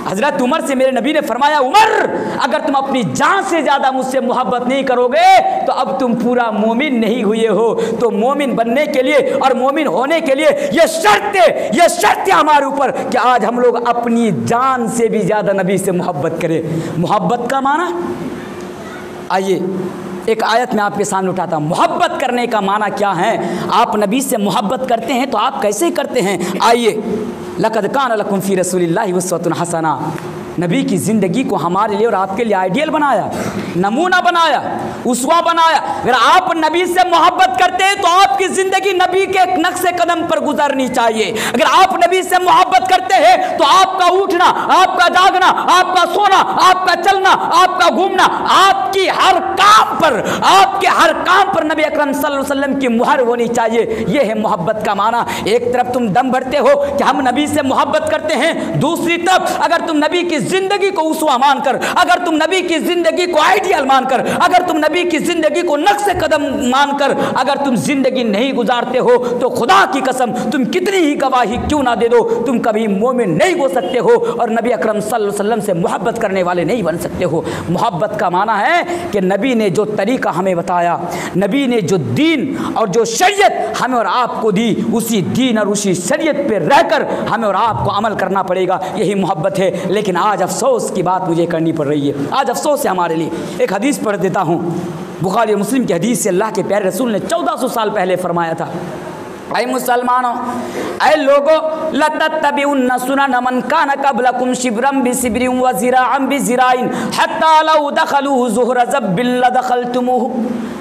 हजरत उमर से मेरे नबी ने फरमाया उमर अगर तुम अपनी जान से ज़्यादा मुझसे मोहब्बत नहीं करोगे तो अब तुम पूरा मोमिन नहीं हुए हो। तो मोमिन बनने के लिए और मोमिन होने के लिए ये शर्त हमारे ऊपर कि आज हम लोग अपनी जान से भी ज़्यादा नबी से मोहब्बत करें। मोहब्बत का माना, आइए एक आयत में आपके सामने उठाता हूँ। मोहब्बत करने का माना क्या है? आप नबी से मोहब्बत करते हैं तो आप कैसे करते हैं? आइए, लक़द कान लकुम फ़ी रसूलिल्लाहि उस्वतुन हसना, नबी की ज़िंदगी को हमारे लिए और आपके लिए आइडियल बनाया, नमूना बनाया, उसवा बनाया। अगर आप नबी से मोहब्बत करते हैं तो आपकी ज़िंदगी नबी के नक्शे कदम पर गुजरनी चाहिए। अगर आप नबी से मोहब्बत करते हैं तो आपका उठना, आपका जागना, आपका सोना, आपका चलना, आपका घूमना, आपकी हर काम पर नबी अकरम सल्लल्लाहु अलैहि वसल्लम की मुहर होनी चाहिए। यह है मोहब्बत का माना। एक तरफ तुम दम भरते हो कि हम नबी से मोहब्बत करते हैं, दूसरी तरफ अगर तुम नबी की जिंदगी को उसवा मानकर, अगर तुम नबी की जिंदगी को आइडियल मानकर, अगर तुम नबी की जिंदगी को नक्शे कदम मानकर अगर तुम जिंदगी नहीं गुजारते हो तो खुदा की कसम तुम कितनी ही गवाही क्यों ना दे दो, तुम कभी मोमिन नहीं हो सकते हो और नबी अकरम सल्लल्लाहु अलैहि वसल्लम से मोहब्बत करने वाले नहीं बन सकते हो। मोहब्बत का माना है कि नबी ने जो तरीका हमें बताया, नबी ने जो दीन और जो शरीयत हमें और आपको दी, उसी दीन और उसी शरीयत पे रहकर हमें और आपको अमल करना पड़ेगा। यही मोहब्बत है। लेकिन आज अफसोस की बात मुझे करनी पड़ रही है, आज अफसोस है हमारे लिए। एक हदीस पढ़ देता हूँ, बुखारी और मुस्लिम की हदीस से अल्लाह के प्यारे रसूल ने 1400 साल पहले फरमाया था, ऐ मुसलमानों, ऐ लोगों, लतत्तबिउन्न सुनन मन कान क़ब्लकुम शिब्रम बिशिब्रिन व ज़िराअन बिज़िराइन हत्ता लौ दखलू ज़ुहरा ज़ब्बिन लदखलतुमूहु।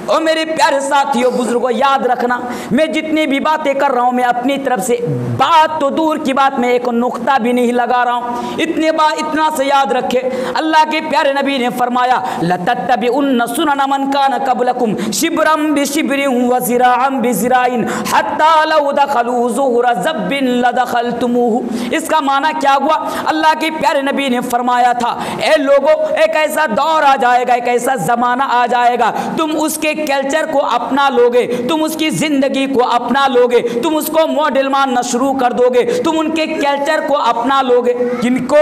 और मेरे प्यारे साथियों, बुजुर्गों, याद रखना, मैं जितनी भी बातें कर रहा हूँ मैं अपनी तरफ से बात तो दूर की बात में एक नुक्ता भी नहीं लगा रहा हूँ। इतना से याद रखे, अल्लाह के प्यारे नबी ने फरमाया लतत्तबिउन्न सुनन मन कान क़ब्लकुम शिब्रम बिशिब्रिन व ज़िराअन बिज़िराइन हत्ता लौ दखलू ज़ुहरा ज़ब्बिन लदखलतुमूहु। इसका माना क्या हुआ? अल्लाह के प्यारे नबी ने फरमाया था, ए लोगों, एक ऐसा दौर आ जाएगा, एक ऐसा ज़माना आ जाएगा, तुम उसके कल्चर को अपना लोगे, तुम उसकी ज़िंदगी को अपना लोगे, तुम उसको मॉडल मानना शुरू कर दोगे, तुम उनके कल्चर को अपना लोगे। किनको?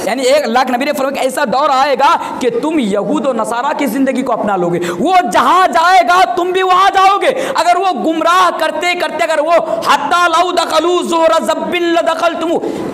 यानी एक लाख नबी ने फरमाया ऐसा दौर आएगा कि तुम यहूद और नसारा की ज़िंदगी को अपना लोगे। वो जहाँ जाएगा तुम भी वहाँ जाओगे। अगर वो गुमराह करते करते अगर वो हत्ता लौ दखलू ज़ुहरा ज़ब्बिन लदखलतुमूहु,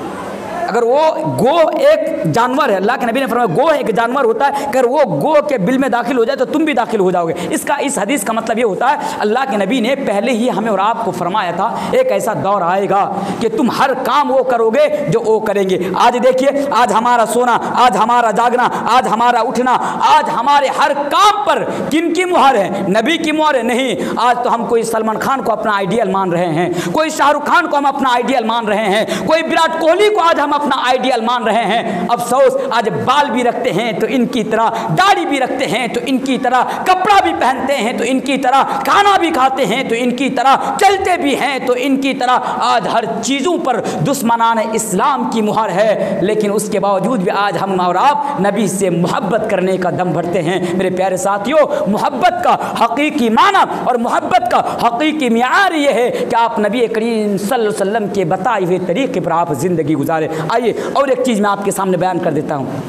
अगर वो गो एक जानवर है, अल्लाह के नबी ने फरमाया गो एक जानवर होता है, अगर वो गो के बिल में दाखिल हो जाए तो तुम भी दाखिल हो जाओगे। इस हदीस का मतलब ये होता है, अल्लाह के नबी ने पहले ही हमें और आपको फरमाया था एक ऐसा दौर आएगा कि तुम हर काम वो करोगे जो वो करेंगे। आज देखिए, आज हमारा सोना, आज हमारा जागना, आज हमारा उठना, आज हमारे हर काम पर किन की मुहर है? नबी की मुहर है? नहीं। आज तो हम कोई सलमान खान को अपना आइडियल मान रहे हैं, कोई शाहरुख खान को हम अपना आइडियल मान रहे हैं, कोई विराट कोहली को आज हम अपना आइडियल मान रहे हैं। अफसोस, आज बाल भी रखते हैं तो इनकी तरह, दाढ़ी भी रखते हैं तो इनकी तरह, कपड़ा भी पहनते हैं तो इनकी तरह, खाना भी खाते हैं तो इनकी तरह, चलते भी हैं तो इनकी तरह। आज हर चीज़ों पर दुश्मनाने इस्लाम की मुहर है, लेकिन उसके बावजूद भी आज हम और आप नबी से मोहब्बत करने का दम भरते हैं। मेरे प्यारे साथियों, मोहब्बत का हकीकी माना और मोहब्बत का हकीकी मियार ये है कि आप नबी करीम सल्लल्लाहु अलैहि वसल्लम के बताए हुए तरीके पर आप ज़िंदगी गुजारें। आइए और एक चीज़ मैं आपके सामने बयान कर देता हूँ।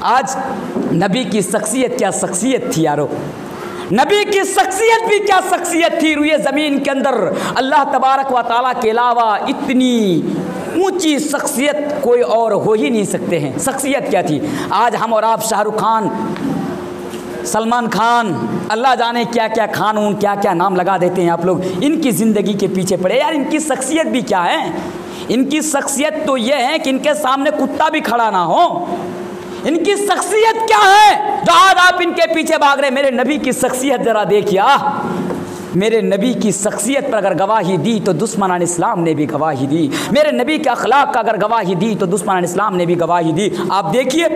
आज नबी की शख्सियत क्या शख्सियत थी यारो, नबी की शख्सियत भी क्या शख्सियत थी। रुए ज़मीन के अंदर अल्लाह तबारक व तआला के अलावा इतनी ऊंची शख्सियत कोई और हो ही नहीं सकते हैं। शख्सियत क्या थी? आज हम और आप शाहरुख खान, सलमान खान, अल्लाह जाने क्या क्या खान, क्या क्या नाम लगा देते हैं आप लोग, इनकी ज़िंदगी के पीछे पड़े। यार इनकी शख्सियत भी क्या है? इनकी शख्सियत तो ये है कि इनके सामने कुत्ता भी खड़ा ना हो, इनकी शख्सियत क्या है जो आज आप इनके पीछे भाग रहे? मेरे नबी की शख्सियत जरा देखिए। मेरे नबी की शख्सियत पर अगर गवाही दी तो दुश्मनान इस्लाम ने भी गवाही दी। मेरे नबी के अखलाक का अगर गवाही दी तो दुश्मनान इस्लाम ने भी गवाही दी। आप देखिए,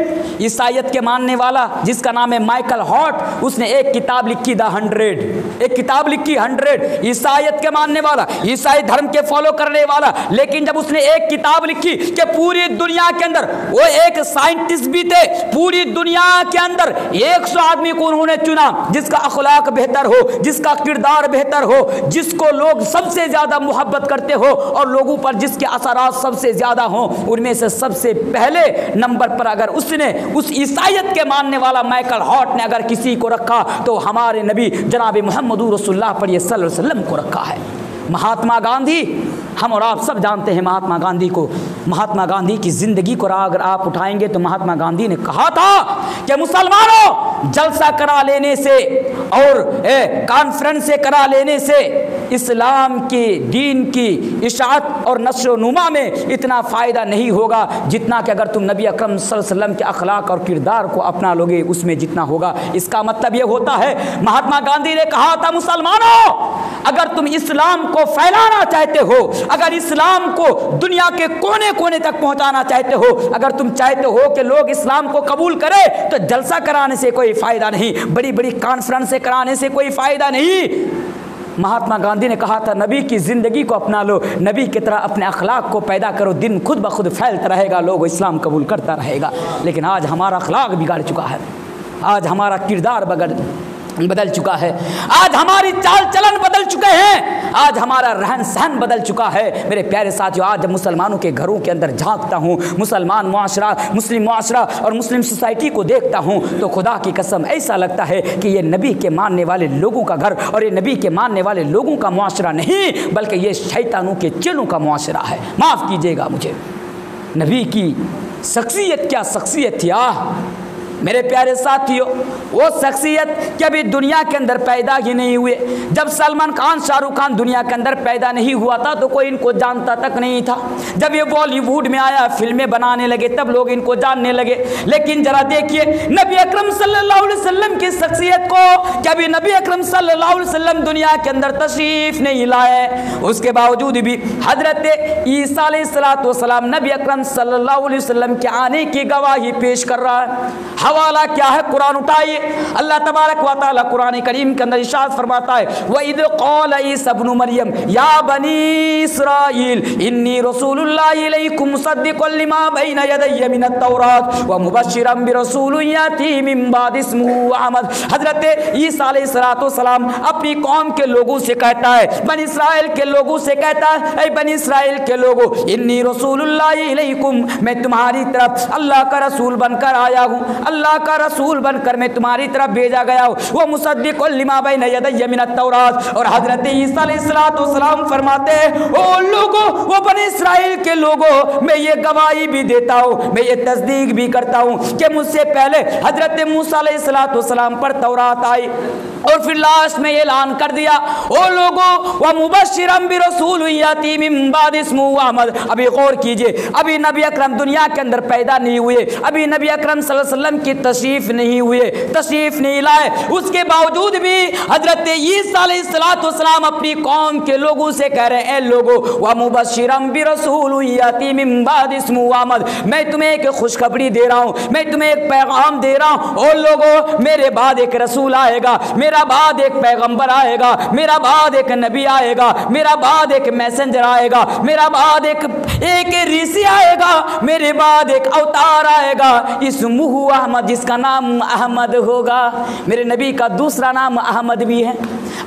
ईसाईयत के मानने वाला जिसका नाम है माइकल हॉट, उसने एक किताब लिखी द 100, एक किताब लिखी 100। ईसाईयत के मानने वाला, ईसाई धर्म के फॉलो करने वाला, लेकिन जब उसने एक किताब लिखी कि पूरी दुनिया के अंदर, वो एक साइंटिस्ट भी थे, पूरी दुनिया के अंदर 100 आदमी को उन्होंने चुना जिसका अखलाक बेहतर हो, जिसका किरदार बेहतर हो, जिसको लोग सबसे ज्यादा मोहब्बत करते हो और लोगों पर जिसके असरात सबसे ज्यादा हो, उनमें से सबसे पहले नंबर पर अगर उसने उस ईसाईयत के मानने वाला माइकल हॉट ने अगर किसी को रखा तो हमारे नबी जनाब मोहम्मद रसूलुल्लाह पर ये सल्लल्लाहु अलैहि वसल्लम को रखा है। महात्मा गांधी, हम और आप सब जानते हैं महात्मा गांधी को। महात्मा गांधी की ज़िंदगी को अगर आप उठाएंगे तो महात्मा गांधी ने कहा था कि मुसलमानों, जलसा करा लेने से और कॉन्फ्रेंस से करा लेने से इस्लाम के दीन की इशाअत और नशो नुमा में इतना फ़ायदा नहीं होगा जितना कि अगर तुम नबी अकरम सल्लल्लाहु अलैहि वसल्लम के अखलाक और किरदार को अपना लोगे उसमें जितना होगा। इसका मतलब ये होता है, महात्मा गांधी ने कहा था मुसलमानों, अगर तुम इस्लाम को फैलाना चाहते हो, अगर इस्लाम को दुनिया के कोने कोने तक पहुंचाना चाहते हो, अगर तुम चाहते हो कि लोग इस्लाम को कबूल करें, तो जलसा कराने से कोई फ़ायदा नहीं, बड़ी बड़ी कॉन्फ्रेंस से कराने से कोई फ़ायदा नहीं। महात्मा गांधी ने कहा था नबी की ज़िंदगी को अपना लो, नबी की तरह अपने अखलाक को पैदा करो, दिन खुद ब खुद फैलता रहेगा, लोग इस्लाम कबूल करता रहेगा। लेकिन आज हमारा अखलाक बिगाड़ चुका है, आज हमारा किरदार बदल चुका है, आज हमारी चाल चलन बदल चुके हैं, आज हमारा रहन सहन बदल चुका है। मेरे प्यारे साथियों, आज जब मुसलमानों के घरों के अंदर झांकता हूँ, मुसलमान मुआशरा, मुस्लिम मुआशरा और मुस्लिम सोसाइटी को देखता हूँ, तो खुदा की कसम ऐसा लगता है कि ये नबी के मानने वाले लोगों का घर और ये नबी के मानने वाले लोगों का मुआशरा नहीं, बल्कि ये शैतानों के चेलों का मुआशरा है। माफ़ कीजिएगा मुझे। नबी की शख्सियत क्या शख्सियत थी मेरे प्यारे साथियों, वो शख्सियत कि अभी दुनिया के अंदर पैदा ही नहीं हुए। जब सलमान खान, शाहरुख खान दुनिया के अंदर पैदा नहीं हुआ था तो कोई इनको जानता तक नहीं था। जब ये बॉलीवुड में आया, फिल्में बनाने लगे, तब लोग इनको जानने लगे। लेकिन जरा देखिए नबी अकरम सल्लल्लाहु अलैहि वसल्लम की शख्सियत को, कि अभी नबी अकरम सल्लल्लाहु अलैहि वसल्लम दुनिया के अंदर तशरीफ नहीं लाए, उसके बावजूद भी हजरत ईसा अलैहिस्सलातु वस्सलाम नबी अकरम सल्लल्लाहु अलैहि वसल्लम के आने की गवाही पेश कर रहा है। हवाला क्या है? कुरान उठाइए। अल्लाह तबारक व तआला कुरान करीम के अंदर इरशाद फरमाता है, व इद क़ाल ईसा इब्नु मरियम या बनी इस्राईल इन्नी रसूलुल्लाहि इलैकुम मुसद्दिक़न लिमा बैना यदैया मिनत तौरात व मुबश्शिरन बिरसूलिन याती मिन बाद इस्मुहु अहमद। हजरत ईसा अलैहिस्सलातु वस्सलाम अपनी कौम के लोगों से कहता है, बनी इस्राइल के लोगों से कहता है, ऐ बनी इस्राइल के लोगों, इन्नी रसूलुल्लाहि इलैकुम, मैं तुम्हारी तरफ अल्लाह का रसूल बनकर आया हूँ, अल्लाह का रसूल बनकर मैं तुम्हारी तरफ भेजा गया हूँ। वो मुसद्दिक़ुन लिमा बैना यदैया मिनत तौरात। और हजरत ईसा अलैहिस्सलातु वस्सलाम फरमाते हैं, ओ लोगों, वो बनी इस्राइल के लोगों, मैं ये गवाही भी देता हूँ, मैं ये तस्दीक भी करता हूँ कि मुझसे पहले हजरत मूसा अलैहिस्सलातु वस्सलाम पर तौरात आई और फिर लास्ट में ऐलान कर दिया, ओ लोगों, व मुबश्शिरन बिरसूलिन याती मिन बाद इस्मुहु अहमद। अभी गौर कीजिए, अभी नबी अकरम दुनिया के अंदर पैदा नहीं हुए, अभी नबी अकरम सल्लल्लाहु अलैहि वसल्लम की तशरीफ नहीं हुए, तशरीफ नहीं लाए, उसके बावजूद भी हजरत ईसा अलैहिस्सलातु वस्सलाम अपनी कौम के लोगों से कह रहे हैं, लोगों, व मुबश्शिरन बिरसूलिन याती मिन बाद इस्मुहु अहमद, मैं तुम्हें एक खुशखबरी दे रहा हूँ, मैं तुम्हें एक पैगाम दे रहा हूँ, ओ लोगों, मेरे बाद एक रसूल आएगा, मेरा बाद एक पैगंबर आएगा, मेरा बाद एक नबी आएगा, मेरा बाद एक मैसेंजर आएगा, मेरा बाद एक ऋषि आएगा, मेरे बाद एक अवतार आएगा, इस्मुहु अहमद, जिसका नाम अहमद होगा। मेरे नबी का दूसरा नाम अहमद भी है।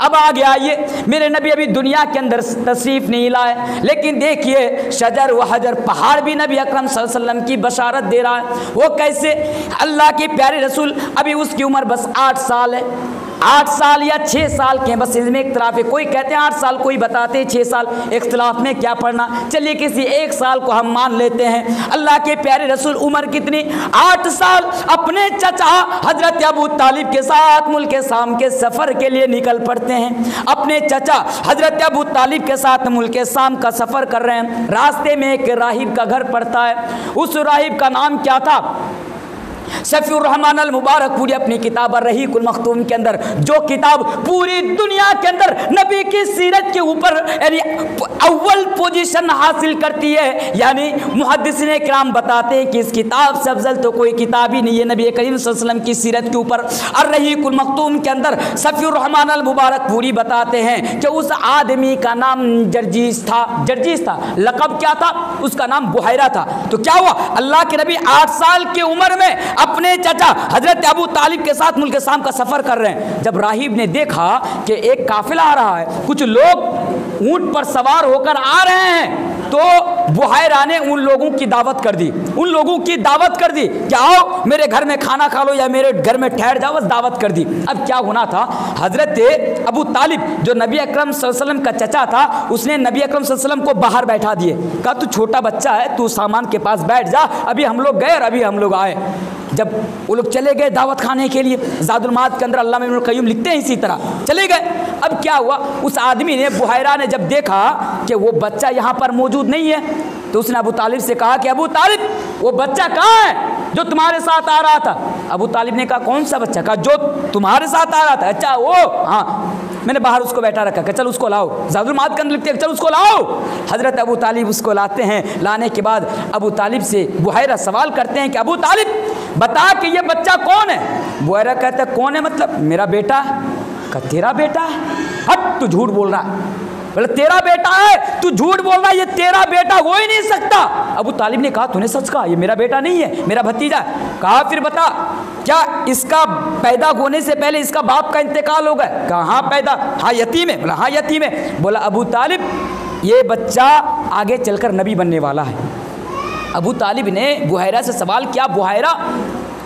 अब आगे आइए, मेरे नबी अभी दुनिया के अंदर तशरीफ नहीं लाए, लेकिन देखिए शजर व हजर, पहाड़ भी नबी अकरम सल्लल्लाहु अलैहि वसल्लम की बशारत दे रहा है। वो कैसे? अल्लाह के प्यारे रसूल, अभी उसकी उम्र बस 8 साल है, 8 साल या 6 साल के, बस इसमें इख्तिलाफ है, कोई कहते हैं 8 साल, कोई बताते हैं 6 साल, इख्तिलाफ में क्या पढ़ना, चलिए किसी 1 साल को हम मान लेते हैं। अल्लाह के प्यारे रसूल उम्र कितनी? 8 साल अपने चचा हजरत अबू तालिब के साथ मुल्क शाम के सफ़र के लिए निकल पड़ते हैं। अपने चचा हजरत अबू तालिब के साथ मुल्क शाम का सफ़र कर रहे हैं। रास्ते में एक राहिब का घर पड़ता है, उस राहिब का नाम क्या था? सफ़ीउर रहमान अल मुबारक पूरी अपनी किताब अर्रहीकुल मख्तूम के अंदर, जो किताब पूरी दुनिया के अंदर नबी की सीरत के ऊपर यानी अव्वल पोजीशन हासिल करती है, यानी मुहद्दिसीन किराम बताते हैं कि इस किताब से अफजल तो कोई किताब ही नहीं है नबी करीम सल्लल्लाहु अलैहि वसल्लम की सीरत के ऊपर। अर्रहीकुल मख्तूम के अंदर सफ़ीउर रहमान अल मुबारक पूरी बताते हैं कि उस आदमी का नाम जर्जीस था, लक़ब क्या था, उसका नाम बुहैरा था। तो क्या हुआ, अल्लाह के नबी 8 साल की उम्र में अपने चाचा हजरत अबू तालिब के साथ मुल्क शाम का सफर कर रहे हैं। जब राहिब ने देखा कि एक काफिला आ रहा है, कुछ लोग ऊंट पर सवार होकर आ रहे हैं, तो बुहैरा ने उन लोगों की दावत कर दी, कि आओ मेरे घर में खाना खा लो या मेरे घर में ठहर जाओ, बस दावत कर दी। अब क्या होना था, हजरत अबू तालिब जो नबी अकरम सल्लल्लाहु अलैहि वसल्लम का चचा था, उसने नबी अकरम सल्लल्लाहु अलैहि वसल्लम को बाहर बैठा दिए, कहा तू छोटा बच्चा है, तू सामान के पास बैठ जा, अभी हम लोग गए और अभी हम लोग आए। जब वो लोग चले गए दावत खाने के लिए, ज़ादुल माद के अंदर अल्लामा इब्नुल क़य्युम लिखते हैं इसी तरह चले गए। अब क्या हुआ, उस आदमी ने, बुहैरा ने जब देखा कि वो बच्चा यहाँ पर मौजूद नहीं है, तो उसने अबू तालिब से कहा कि अबू तालिब वो बच्चा कहाँ है जो तुम्हारे साथ आ रहा था। अबू तालिब ने कहा कौन सा बच्चा, कहा जो तुम्हारे साथ आ रहा था। अच्छा वो, हाँ मैंने बाहर उसको बैठा रखा, कि चल उसको लाओ। ज़ादुल माद के अंदर लिखते हैं चल उसको लाओ। हज़रत अबू तालिब उसको लाते हैं। लाने के बाद अबू तालिब से बुहैरा सवाल करते हैं कि अबू तालिब बता कि ये बच्चा कौन है। बुहैरा कहता है कौन है मतलब, मेरा बेटा। का तेरा बेटा है, हट तू झूठ बोल रहा है। बोले तेरा बेटा है, तू झूठ बोल रहा है, ये तेरा बेटा हो ही नहीं सकता। अबू तालिब ने कहा तूने सच कहा, ये मेरा बेटा नहीं है, मेरा भतीजा है। कहा फिर बता क्या इसका पैदा होने से पहले इसका बाप का इंतकाल हो गया। कहा हाँ पैदा, हाँ यतीम है। बोला हाँ यतीम है। बोला अबू तालिब ये बच्चा आगे चलकर नबी बनने वाला है। अबू तालिब ने बुहैरा से सवाल किया, बुहैरा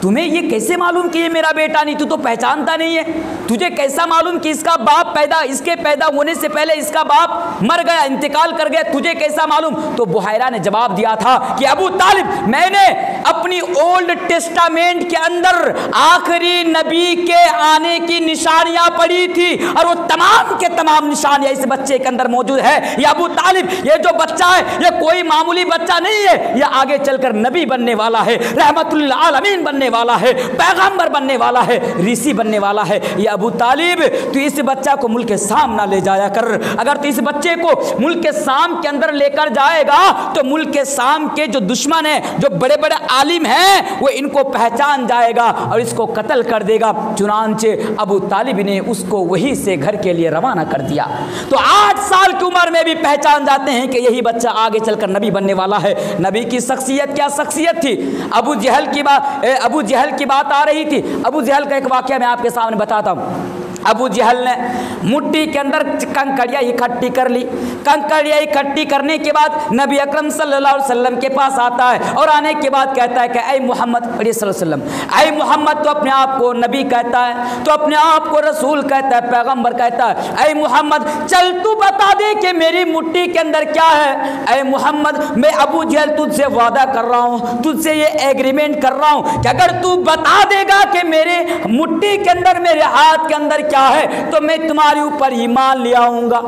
तुम्हें ये कैसे मालूम कि ये मेरा बेटा नहीं, तू तो पहचानता नहीं है, तुझे कैसा मालूम कि इसका बाप इसके पैदा होने से पहले इसका बाप मर गया, इंतकाल कर गया, तुझे कैसा मालूम। तो बुहैरा ने जवाब दिया था कि अबू तालिब मैंने अपनी ओल्ड टेस्टामेंट के अंदर आखिरी नबी के आने की निशानियां पढ़ी थी और वो तमाम के तमाम निशानियां इस बच्चे के अंदर मौजूद है। ये अबू तालिब ये जो बच्चा है ये कोई मामूली बच्चा नहीं है, ये आगे चलकर नबी बनने वाला है, रहमतुल आलमीन बनने वाला है, पैगंबर बनने वाला है, ऋषि बनने वाला है। ये अबू तालिब तू इस बच्चा को मुल्क शाम ना ले जाया कर। अगर तू इस बच्चे को मुल्क शाम के अंदर लेकर जाएगा तो मुल्क शाम के जो दुश्मन है, जो बड़े बड़े आलिम हैं, वो इनको पहचान जाएगा और इसको कत्ल कर देगा। चुनांचे अबू तालिब ने उसको वहीं से घर के लिए रवाना कर दिया। तो 8 साल की उम्र में भी पहचान जाते हैं कि यही बच्चा आगे चलकर नबी बनने वाला है। नबी की शख्सियत क्या शख्सियत थी। अबू जहल की बात आ रही थी। अबू जहल का एक वाक़या मैं आपके सामने बताता हूँ। अबू जहल ने मुट्ठी के अंदर कंकड़ियाँ इकट्ठी कर ली। कंकड़ियाँ इकट्ठी करने के बाद नबी अकरम सल्लल्लाहु अलैहि वसल्लम के पास आता है और आने के बाद कहता है कि ऐ मोहम्मद सल्लल्लाहु अलैहि वसल्लम, ऐ मोहम्मद, तो अपने आप को नबी कहता है, तो अपने आप को रसूल कहता है, पैगंबर कहता है। ऐ मोहम्मद चल तू बता दे कि मेरी मुट्ठी के अंदर क्या है। ऐ मोहम्मद मैं अबू जहल तुझसे वादा कर रहा हूँ, तुझसे ये एग्रीमेंट कर रहा हूँ कि अगर तू बता देगा कि मेरे मुट्ठी के अंदर, मेरे हाथ के अंदर क्या है, तो मैं तुम्हारे ऊपर ईमान ले आऊंगा।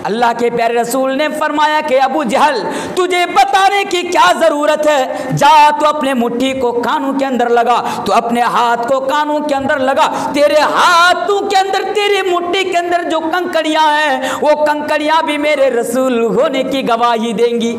अल्लाह के प्यारे रसूल ने फरमाया कि अबू जहल तुझे बताने की क्या ज़रूरत है, जा तो अपने मुट्ठी को कानों के अंदर लगा, तो अपने हाथ को कानों के अंदर लगा, तेरे हाथों के अंदर, तेरी मुट्ठी के अंदर जो कंकड़ियां हैं वो कंकड़ियां भी मेरे रसूल होने की गवाही देंगी।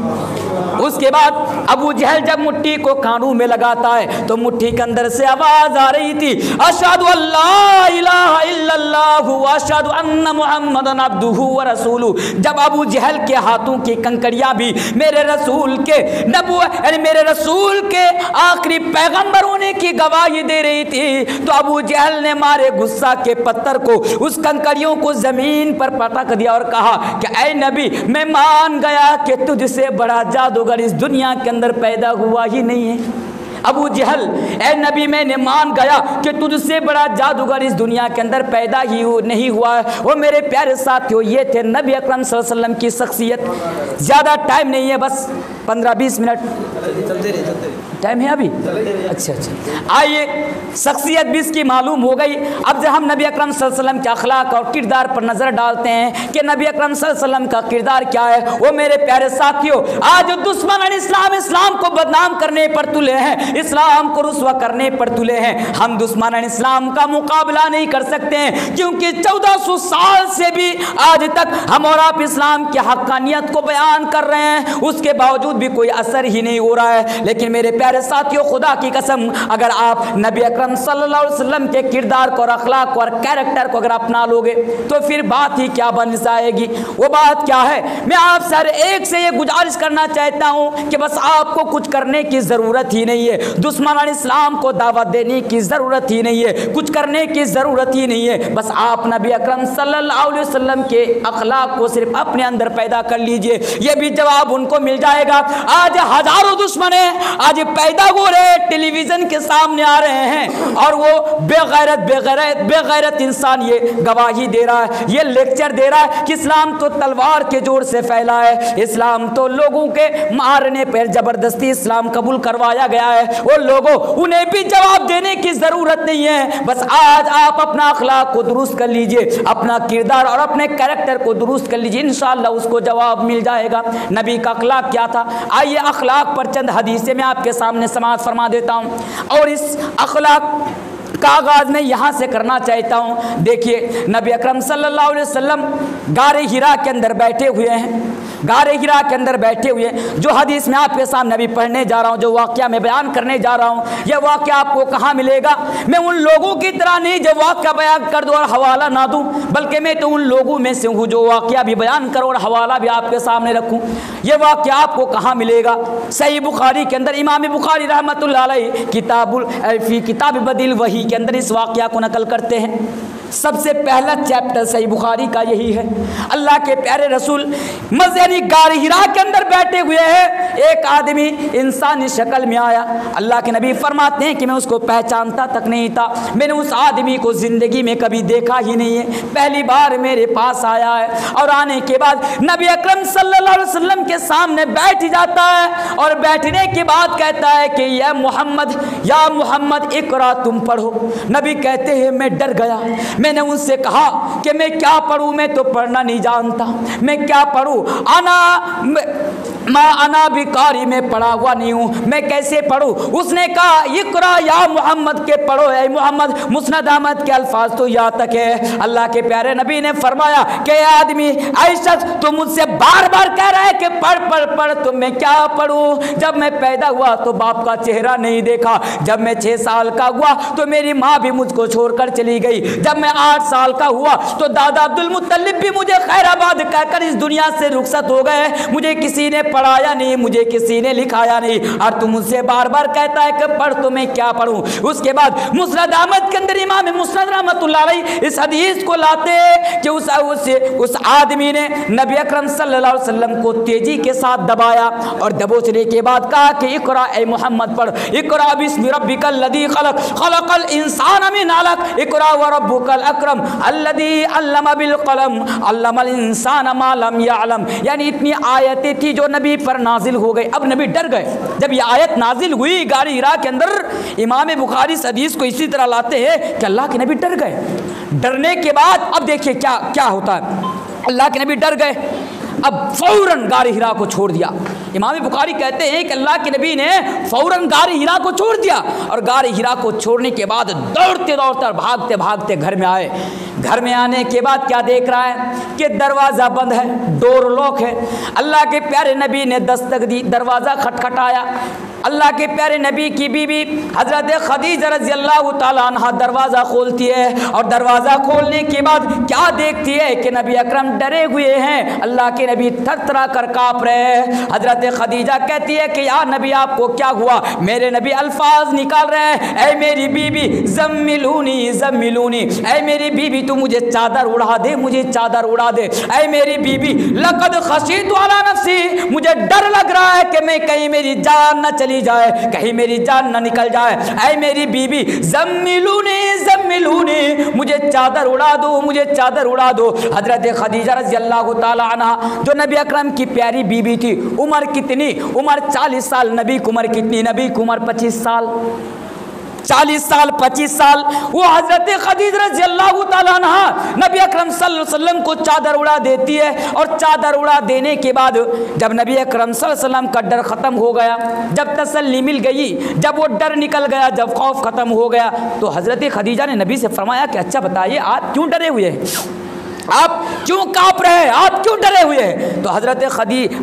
उसके बाद अबू जहल जब मुट्ठी को कानों में लगाता है तो मुट्ठी के अंदर से आवाज आ रही थी, अशहदु अल्ला इलाहा इल्लल्लाह व अशहदु अन्ना मुहम्मदन अब्दुहु व रसूलुहु। जब अबू जहल के हाथों की कंकड़ियां भी मेरे रसूल के यानी मेरे रसूल के आखिरी पैगंबर होने की गवाही दे रही थी, तो अबू जहल ने मारे गुस्सा के पत्थर को, उस कंकड़ियों को जमीन पर पटक दिया और कहा कि ऐ नबी मैं मान गया कि तुझसे बड़ा जादूगर इस दुनिया के अंदर पैदा हुआ ही नहीं है। अबू जहल, ए नबी मैंने मान गया कि तुझसे बड़ा जादूगर इस दुनिया के अंदर पैदा ही नहीं हुआ है। वो मेरे प्यारे साथियों, ये थे नबी अकरम सल्लल्लाहु अलैहि वसल्लम की शख्सियत। ज़्यादा टाइम नहीं है, बस 15-20 मिनट टाइम है अभी? अच्छा अच्छा, आइए शख्सियत भी इसकी मालूम हो गई। अब जब हम नबी अकरम सल्लल्लाहु अलैहि वसल्लम के अखलाक और किरदार पर नज़र डालते हैं कि नबी अकरम सल्लल्लाहु अलैहि वसल्लम का किरदार क्या है, वो मेरे प्यारे साथियों, आज दुश्मन इस्लाम को बदनाम करने पर तुले हैं, इस्लाम को रुस्वा करने पर तुले हैं। हम दुश्मन इस्लाम का मुकाबला नहीं कर सकते हैं, क्योंकि 1400 साल से भी आज तक हम और आप इस्लाम की हक्कानियत को बयान कर रहे हैं, उसके बावजूद भी कोई असर ही नहीं हो रहा है। लेकिन मेरे प्यारे साथियों, खुदा की कसम, अगर आप नबी अकरम सल्लल्लाहु अलैहि वसल्लम के किरदार को और अखलाक और कैरेक्टर को अगर अपना लोगे तो फिर बात ही क्या बन जाएगी। वो बात क्या है? मैं आप सर एक से ये गुजारिश करना चाहता हूँ कि बस आपको कुछ करने की ज़रूरत ही नहीं है, दुश्मन इस्लाम को दावत देने की ज़रूरत ही नहीं है, कुछ करने की ज़रूरत ही नहीं है। बस आप नबी अकरम सल्लल्लाहु अलैहि वसल्लम के अखलाक को सिर्फ अपने अंदर पैदा कर लीजिए, ये भी जवाब उनको मिल जाएगा। आज हजारों दुश्मन हैं, आज पैदा हो रहे टेलीविज़न के सामने आ रहे हैं और वो बेगैरत इंसान ये गवाही दे रहा है, ये लेक्चर दे रहा है कि इस्लाम तो तलवार के जोर से फैला है, इस्लाम तो लोगों के मारने पर जबरदस्ती इस्लाम कबूल करवाया गया है। वो लोगों, उन्हें भी जवाब देने की ज़रूरत नहीं है। बस आज आप अपना अखलाक को दुरुस्त कर लीजिए, अपना किरदार और अपने कैरेक्टर को दुरुस्त कर लीजिए, इंशाअल्लाह उसको जवाब मिल जाएगा। नबी का अखलाक क्या था? आइए अखलाक पर चंद हदीसें मैं आपके सामने समाअत फरमा देता हूँ और इस अखलाक का आगाज़ मैं यहाँ से करना चाहता हूँ। देखिए, नबी अकरम सल्लल्लाहु अलैहि वसल्लम गारे हिरा के अंदर बैठे हुए हैं, गारे हिरा के अंदर बैठे हुए हैं। जो हदीस मैं आपके सामने अभी पढ़ने जा रहा हूँ, जो वाक़या मैं बयान करने जा रहा हूँ, यह वाक़या आपको कहाँ मिलेगा? मैं उन लोगों की तरह नहीं जो वाक़या बयान कर दूँ और हवाला ना दूँ, बल्कि मैं तो उन लोगों में से हूँ जो वाक़या भी बयान करूँ और हवाला भी आपके सामने रखूँ। यह वाक़या आपको कहाँ मिलेगा? सही बुखारी के अंदर इमाम बुखारी रहमतुल्लाह अलैह किताब बदिल वही के अंदर इस वाक़या को नकल करते हैं। सबसे पहला चैप्टर सही बुखारी का यही है। अल्लाह के प्यारे रसूल मज़नी गारे हिरा के अंदर बैठे हुए हैं, एक आदमी इंसानी शक्ल में आया। अल्लाह के नबी फरमाते हैं कि मैं उसको पहचानता तक नहीं था, मैंने उस आदमी को ज़िंदगी में कभी देखा ही नहीं है, पहली बार मेरे पास आया है। और आने के बाद नबी अकरम सल्लल्लाहु अलैहि वसल्लम के सामने बैठ जाता है और बैठने के बाद कहता है कि या मोहम्मद इकरा, तुम पढ़ो। नबी कहते हैं मैं डर गया, मैंने उनसे कहा कि मैं क्या पढ़ूँ, मैं तो पढ़ना नहीं जानता, मैं क्या पढ़ूँ, अना बिकारी, में पढ़ा हुआ नहीं हूँ, मैं कैसे पढ़ूँ। उसने कहा इकरा या मोहम्मद, के पढ़ो है मोहम्मद। मुस्नद अहमद के अल्फाज तो यहाँ तक है। अल्लाह के प्यारे नबी ने फरमाया कि आदमी ऐसा तो मुझसे बार बार कह रहा है कि पढ़ पढ़ पढ़, तो मैं क्या पढ़ूँ। जब मैं पैदा हुआ तो बाप का चेहरा नहीं देखा, जब मैं 6 साल का हुआ तो मेरी माँ भी मुझको छोड़कर चली गई, जब मैं 8 साल का हुआ तो दादा अब्दुल मुत्तलिब भी मुझे खैराबाद कहकर इस दुनिया से रुखसत हो गए। मुझे किसी ने पढ़ाया नहीं, मुझे किसी ने लिखाया नहीं, और तुम मुझसे बार बार कहता है कि पढ़, तो मैं क्या पढ़ूं। उसके बाद मुस्नद अहमद के अंदर इमाम मुस्नद रहमतुल्लाह अलैह इस हदीस को लाते हैं कि उस आदमी ने नबी अकरम सल्लल्लाहु अलैहि वसल्लम को तेजी के साथ दबाया और दबोचने के बाद कहा कि इकरा ए मोहम्मद पढ़, इकरा बिस्मि रब्बिकल लज़ी खलक, खलकल इंसान मिन अलक, इकरा व रब्बुकल अकरम अल्लज़ी अल्लम बिल कलम, अल्लमल इंसान मा लम यअलम। यानी इतनी आयतें थी जो नबी पर नाजिल हो गई। अब नबी डर गए जब ये आयत नाजिल हुई गारे हिरा के अंदर। इमाम बुखारी इस हदीस को इसी तरह लाते हैं कि अल्लाह के नबी डर गए। डरने के बाद अब देखिए क्या क्या होता है। अल्लाह के नबी डर गए, अब फौरन गारे हिरा को छोड़ दिया। इमाम बुखारी कहते हैं कि अल्लाह के नबी ने फौरन गारे हिरा को छोड़ दिया और गारे हिरा को छोड़ने के बाद दौड़ते दौड़ते भागते भागते घर में आए। घर में आने के बाद क्या देख रहा है कि दरवाज़ा बंद है, डोर लॉक है। अल्लाह के प्यारे नबी ने दस्तक दी, दरवाज़ा खटखटाया। अल्लाह के प्यारे नबी की बीवी हज़रत खदीजा रज़ियल्लाहु ताला अन्हा दरवाज़ा खोलती है और दरवाज़ा खोलने के बाद क्या देखती है कि नबी अकरम डरे हुए हैं। अल्लाह के नबी थरथरा कर काँप रहे हैं। हज़रत खदीजा कहती है कि या नबी आपको क्या हुआ। मेरे नबी अल्फाज निकाल रहे हैं, ऐ मेरी बीवी ज़म्मिलूनी ज़म्मिलूनी, ऐ मेरी बीवी तू मुझे चादर उड़ा दे, मुझे चादर उड़ा दे। ऐ मेरी बीवी लक़द ख़शीतु अला नफ़्सी, मुझे डर लग रहा है कि मैं कहीं मेरी जान न चली चली जाए, कहीं मेरी जान ना निकल जाए। ऐ मेरी बीबी ज़म्मिलूनी ज़म्मिलूनी, मुझे चादर उड़ा दो, मुझे चादर उड़ा दो। हज़रत खदीजा रज़ी अल्लाह ताला अन्हा जो नबी अकरम की प्यारी बीबी थी, उम्र कितनी? उम्र 40 साल। नबी की उम्र कितनी? नबी की उम्र 25 साल। 40 साल 25 साल वो हज़रत खदीजा रज़ी अल्लाह ताला अन्हा नबी अकरम सल्लल्लाहु अलैहि वसल्लम को चादर उड़ा देती है। और चादर उड़ा देने के बाद जब नबी अकरम सल्लल्लाहु अलैहि वसल्लम का डर ख़त्म हो गया, जब तसल्ली मिल गई, जब वो डर निकल गया, जब खौफ ख़त्म हो गया, तो हज़रत खदीजा ने नबी से फरमाया कि अच्छा बताइए, आप क्यों डरे हुए हैं? आप क्यों काँप रहे हैं? आप क्यों डरे हुए हैं? तो हज़रत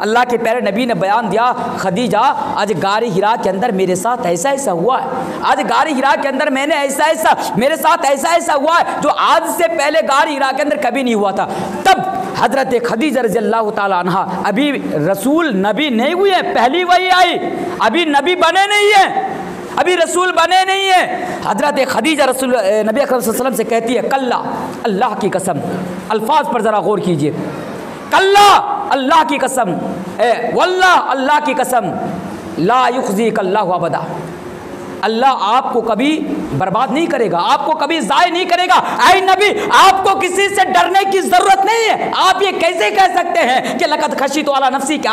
अल्लाह के प्यारे नबी ने बयान दिया, खदीजा आज गार हिरा के अंदर मेरे साथ ऐसा ऐसा हुआ है, आज गार हिरा के अंदर मैंने ऐसा ऐसा, मेरे साथ ऐसा ऐसा हुआ है जो आज से पहले गार हिरा के अंदर कभी नहीं हुआ था। तब हज़रत खदीजा रज़ी अल्लाह ताला अन्हा अभी रसूल नबी नहीं हुए हैं, पहली वही आई, अभी नबी बने नहीं है, अभी रसूल बने नहीं है। हज़रत खदीजा रसूल नबी अकरम सल्लल्लाहु अलैहि वसल्लम से कहती है, कल्ला, अल्लाह की कसम, अल्फाज पर ज़रा गौर कीजिए, कल्ला, अल्लाह की कसम, वल्लाह, अल्लाह की कसम, ला युख़ज़ीक अल्लाहु अबदा, अल्लाह आपको कभी बर्बाद नहीं करेगा, आपको कभी ज़ाय नहीं करेगा। ऐ नबी, आपको किसी से डरने की ज़रूरत नहीं है। आप ये कैसे कह सकते हैं कि लक़द खशीतु अला नफ़्सी, कि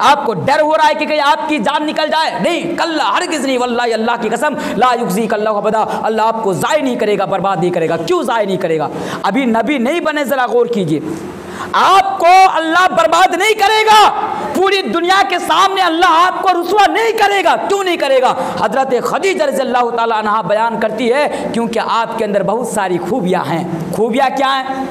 आपको डर हो रहा है कि कहीं आपकी जान निकल जाए? नहीं, कल्ला, हरगिज़ नहीं, वल्लाहि, अल्लाह की कसम, ला युख़ज़ीक अल्लाहु अबदा, अल्लाह आपको ज़ाय नहीं करेगा, बर्बाद नहीं करेगा। क्यों ज़ाय नहीं करेगा? अभी नबी नहीं बने, ज़रा गौर कीजिए, आपको अल्लाह बर्बाद नहीं करेगा, पूरी दुनिया के सामने अल्लाह आपको रुसवा नहीं करेगा। क्यों नहीं करेगा? हज़रत खदीजा रज़ी अल्लाह ताला अन्हा बयान करती है, क्योंकि आपके अंदर बहुत सारी खूबियाँ हैं। खूबियाँ क्या हैं?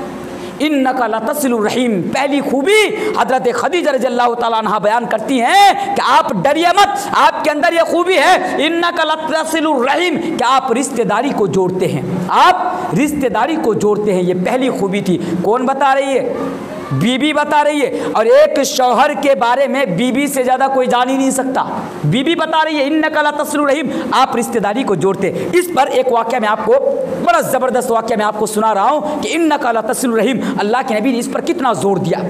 इन्नका लतसिलुर रहीम, पहली खूबी हज़रत खदीजा रज़ी अल्लाह ताला अन्हा बयान करती हैं कि आप डरिए मत, आपके अंदर ये खूबी है, इन्नका लतसिलुर रहीम, कि आप रिश्तेदारी को जोड़ते हैं, आप रिश्तेदारी को जोड़ते हैं। ये पहली खूबी थी। कौन बता रही है? बीबी बता रही है। और एक शौहर के बारे में बीबी से ज़्यादा कोई जान ही नहीं सकता। बीबी बता रही है, इन्नका लतसिलुर रहीम, आप रिश्तेदारी को जोड़ते। इस पर एक वाक़या मैं आपको, बड़ा ज़बरदस्त वाक़या मैं आपको सुना रहा हूँ कि इन्नका लतसिलुर रहीम, अल्लाह के नबी ने इस पर कितना ज़ोर दिया।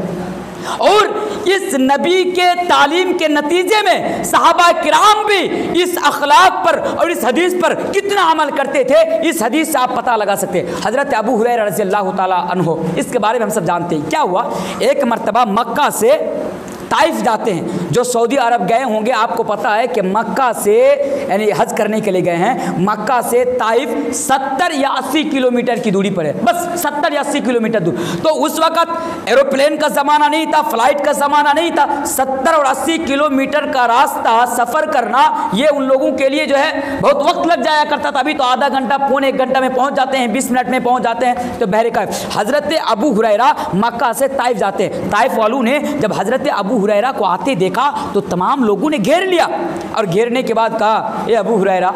और इस नबी के तालीम के नतीजे में सहाबा किराम भी इस अखलाक पर और इस हदीस पर कितना अमल करते थे, इस हदीस से आप पता लगा सकते हैं। हज़रत अबू हुरैरा रज़ी अल्लाह ताला अन्हो, इसके बारे में हम सब जानते हैं। क्या हुआ? एक मरतबा मक्का से ताइफ जाते हैं। जो सऊदी अरब गए होंगे आपको पता है कि मक्का से, यानी हज करने के लिए गए हैं, मक्का से ताइफ 70 या 80 किलोमीटर की दूरी पर है, बस 70 या 80 किलोमीटर दूर। तो उस वक़्त एरोप्लेन का ज़माना नहीं था, फ्लाइट का ज़माना नहीं था। 70 और 80 किलोमीटर का रास्ता सफ़र करना, ये उन लोगों के लिए जो है बहुत वक्त लग जाया करता था। अभी तो आधा घंटा, पौने 1 घंटा में पहुँच जाते हैं, 20 मिनट में पहुँच जाते हैं। तो बहरकैफ हज़रत अबू हुरैरा मक्का से ताइफ जाते हैं। ताइफ वालों ने जब हज़रत अबू हुरैरा को आते देखा तो तमाम लोगों ने घेर लिया, और घेरने के बाद कहा, ए अबू हुरैरा,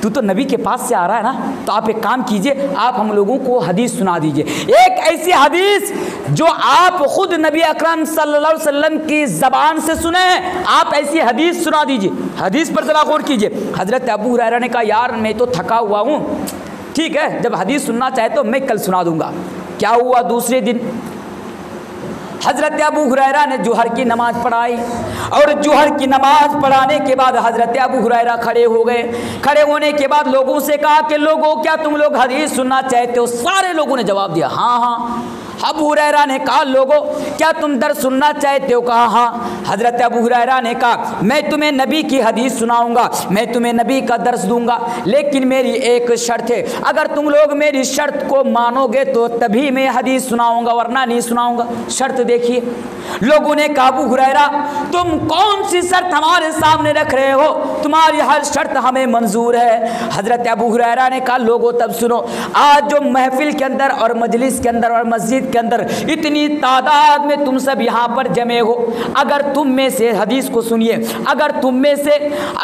तू तो नबी के पास से आ रहा है ना, तो आप एक काम कीजिए, आप हम लोगों को हदीस सुना दीजिए, एक ऐसी हदीस जो आप खुद नबी अकरम सल्लल्लाहु अलैहि वसल्लम की ज़बान से सुने हैं, आप ऐसी हदीस सुना दीजिए। हदीस पर ज़रा गौर कीजिए। हज़रत अबू हुरैरा ने कहा, यार मैं तो थका हुआ हूँ, ठीक है, जब हदीस सुनना चाहे तो मैं कल सुना दूँगा। क्या हुआ? दूसरे दिन हज़रत अबू हुरैरा ने जुहर की नमाज़ पढ़ाई, और जुहर की नमाज़ पढ़ाने के बाद हज़रत अबू हुरैरा खड़े हो गए। खड़े होने के बाद लोगों से कहा कि लोगों, क्या तुम लोग हदीस सुनना चाहते हो? सारे लोगों ने जवाब दिया, हाँ हाँ। अबू हुरैरा ने कहा, लोगों, क्या तुम दर्स सुनना चाहते हो? कहा हाँ। हज़रत अबू हुरैरा ने कहा, मैं तुम्हें नबी की हदीस सुनाऊंगा, मैं तुम्हें नबी का दर्स दूंगा, लेकिन मेरी एक शर्त है, अगर तुम लोग मेरी शर्त को मानोगे तो तभी मैं हदीस सुनाऊंगा, वरना नहीं सुनाऊंगा। शर्त देखिए। लोगों ने कहा, अबू हुरैरा, तुम कौन सी शर्त हमारे सामने रख रहे हो? तुम्हारी हर शर्त हमें मंजूर है। हज़रत अबू हुरैरा ने कहा, लोगों तब सुनो, आज जो महफिल के अंदर और मजलिस के अंदर और मस्जिद के अंदर इतनी तादाद में तुम सब यहाँ पर जमे हो, अगर तुम में से, हदीस को सुनिए, अगर तुम में से,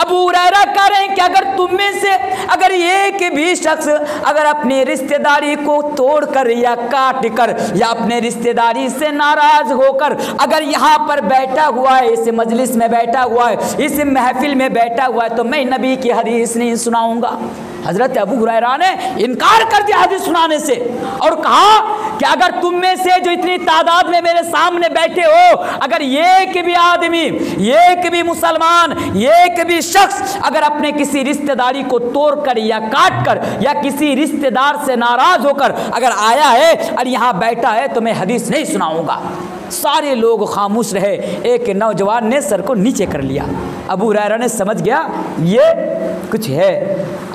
अबू हुरैरा कह रहे हैं कि अगर तुम में से अगर एक भी शख्स अगर अपनी रिश्तेदारी को तोड़कर या काट कर या अपने रिश्तेदारी से नाराज होकर अगर यहाँ पर बैठा हुआ है, इस मजलिस में बैठा हुआ है, इस महफिल में बैठा हुआ है, तो मैं नबी की हदीस नहीं सुनाऊंगा। हज़रत अबू हुरैरा ने इनकार कर दिया हदीस सुनाने से, और कहा कि अगर तुम में से जो इतनी तादाद में मेरे सामने बैठे हो, अगर एक भी आदमी, एक भी मुसलमान, एक भी शख्स अगर अपने किसी रिश्तेदारी को तोड़कर या काटकर या किसी रिश्तेदार से नाराज होकर अगर आया है और यहाँ बैठा है तो मैं हदीस नहीं सुनाऊंगा। सारे लोग खामोश रहे। एक नौजवान ने सर को नीचे कर लिया। अबू हुरैरा ने समझ गया ये कुछ है।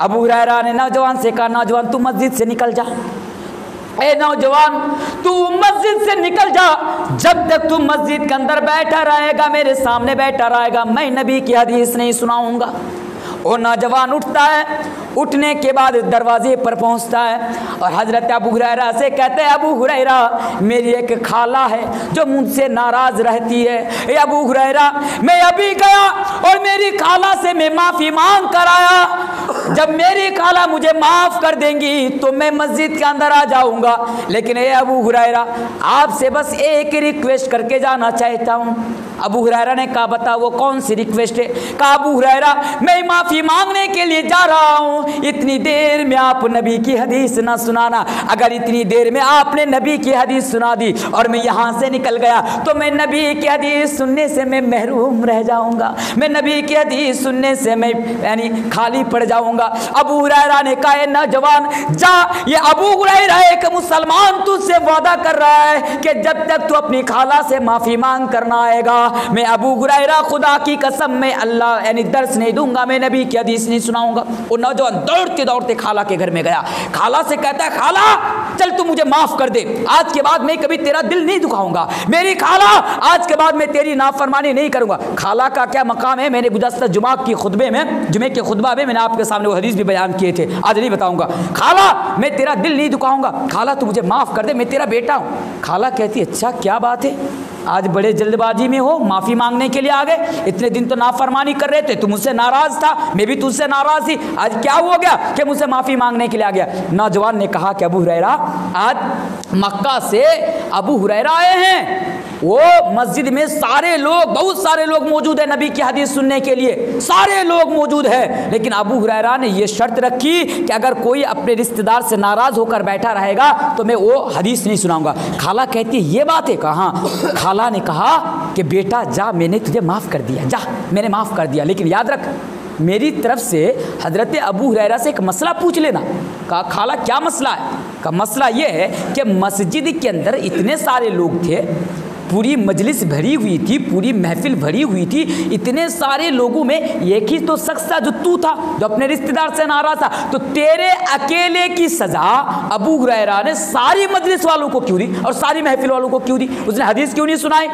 अबू हुरैरा ने नौजवान से कहा, नौजवान तू मस्जिद से निकल जा। ए नौजवान तू मस्जिद से निकल जा। जब तक तू मस्जिद के अंदर बैठा रहेगा, मेरे सामने बैठा रहेगा, मैं नबी की हदीस नहीं सुनाऊंगा। वो नौजवान उठता है। उठने के बाद दरवाजे पर पहुंचता है और हजरत अबू हुरैरा से कहते हैं, अबू हुरैरा मेरी एक खाला है जो मुझसे नाराज रहती है। ए अबू हुरैरा मैं अभी गया और मेरी खाला से मैं माफ़ी मांग कर आया। जब मेरी खाला मुझे माफ़ कर देंगी तो मैं मस्जिद के अंदर आ जाऊंगा। लेकिन ए अबू हुरैरा आपसे बस एक रिक्वेस्ट करके जाना चाहता हूँ। अबू हुरैरा ने कहा बता वो कौन सी रिक्वेस्ट है। कहा अबू हुरैरा मैं माफ़ी मांगने के लिए जा रहा हूँ, इतनी देर में आप नबी की हदीस ना सुनाना। अगर इतनी देर में आपने नबी की हदीस सुना दी और मैं यहाँ से निकल गया तो मैं नबी की हदीस सुनने से मैं महरूम रह जाऊँगा। मैं नबी की हदीस सुनने से मैं यानी खाली पड़ जाऊँगा। अबू हुरैरा ने कहा नौजवान जा, ये अबू हुरैरा एक मुसलमान तुझसे वादा कर रहा है कि जब तक तू अपनी खाला से माफ़ी मांग करना आएगा, मैं अबू हुरैरा खुदा की कसम मैं अल्लाह यानी दर्स नहीं दूंगा, मैं नबी की हदीस नहीं सुनाऊंगा। वो नौजवान दौड़ते दौड़ते खाला के घर में गया। खाला से कहता है खाला चल तू मुझे माफ कर दे, आज के बाद मैं कभी तेरा दिल नहीं दुखाऊंगा। मेरी खाला आज के बाद मैं तेरी नाफरमानी नहीं करूंगा। खाला का क्या मकाम है मैंने गुज़श्ता जुमे के खुतबा में मैंने आपके सामने वो हदीस भी बयान किए थे, आज नहीं बताऊंगा। खाला मैं तेरा दिल नहीं दुखाऊंगा, खाला तू मुझे माफ कर दे, मैं तेरा बेटा हूँ। खाला कहती अच्छा क्या बात है, आज बड़े जल्दबाजी में हो, माफ़ी मांगने के लिए आ गए। इतने दिन तो नाफरमानी कर रहे थे, तू मुझसे नाराज़ था, मैं भी तुझसे नाराज़ थी, आज क्या हो गया कि मुझसे माफ़ी मांगने के लिए आ गया। नौजवान ने कहा कि अबू हुरैरा आज मक्का से अबू हुरैरा आए हैं। वो मस्जिद में सारे लोग, बहुत सारे लोग मौजूद है नबी की हदीस सुनने के लिए, सारे लोग मौजूद है। लेकिन अबू हुरैरा ने यह शर्त रखी कि अगर कोई अपने रिश्तेदार से नाराज़ होकर बैठा रहेगा तो मैं वो हदीस नहीं सुनाऊंगा। खाला कहती है ये बात है। कहा खाला ने कहा कि बेटा जा, मैंने तुझे माफ़ कर दिया, जा मैंने माफ़ कर दिया, लेकिन याद रख मेरी तरफ से हज़रत अबू हुरैरा से एक मसला पूछ लेना। कहा खाला क्या मसला है। का मसला ये है कि मस्जिद के अंदर इतने सारे लोग थे, पूरी मजलिस भरी हुई थी, पूरी महफिल भरी हुई थी, इतने सारे लोगों में एक ही तो शख्स था जो तू था, जो अपने रिश्तेदार से नाराज था, तो तेरे अकेले की सज़ा अबू हुरैरा ने सारी मजलिस वालों को क्यों दी और सारी महफिल वालों को क्यों दी, उसने हदीस क्यों नहीं सुनाई।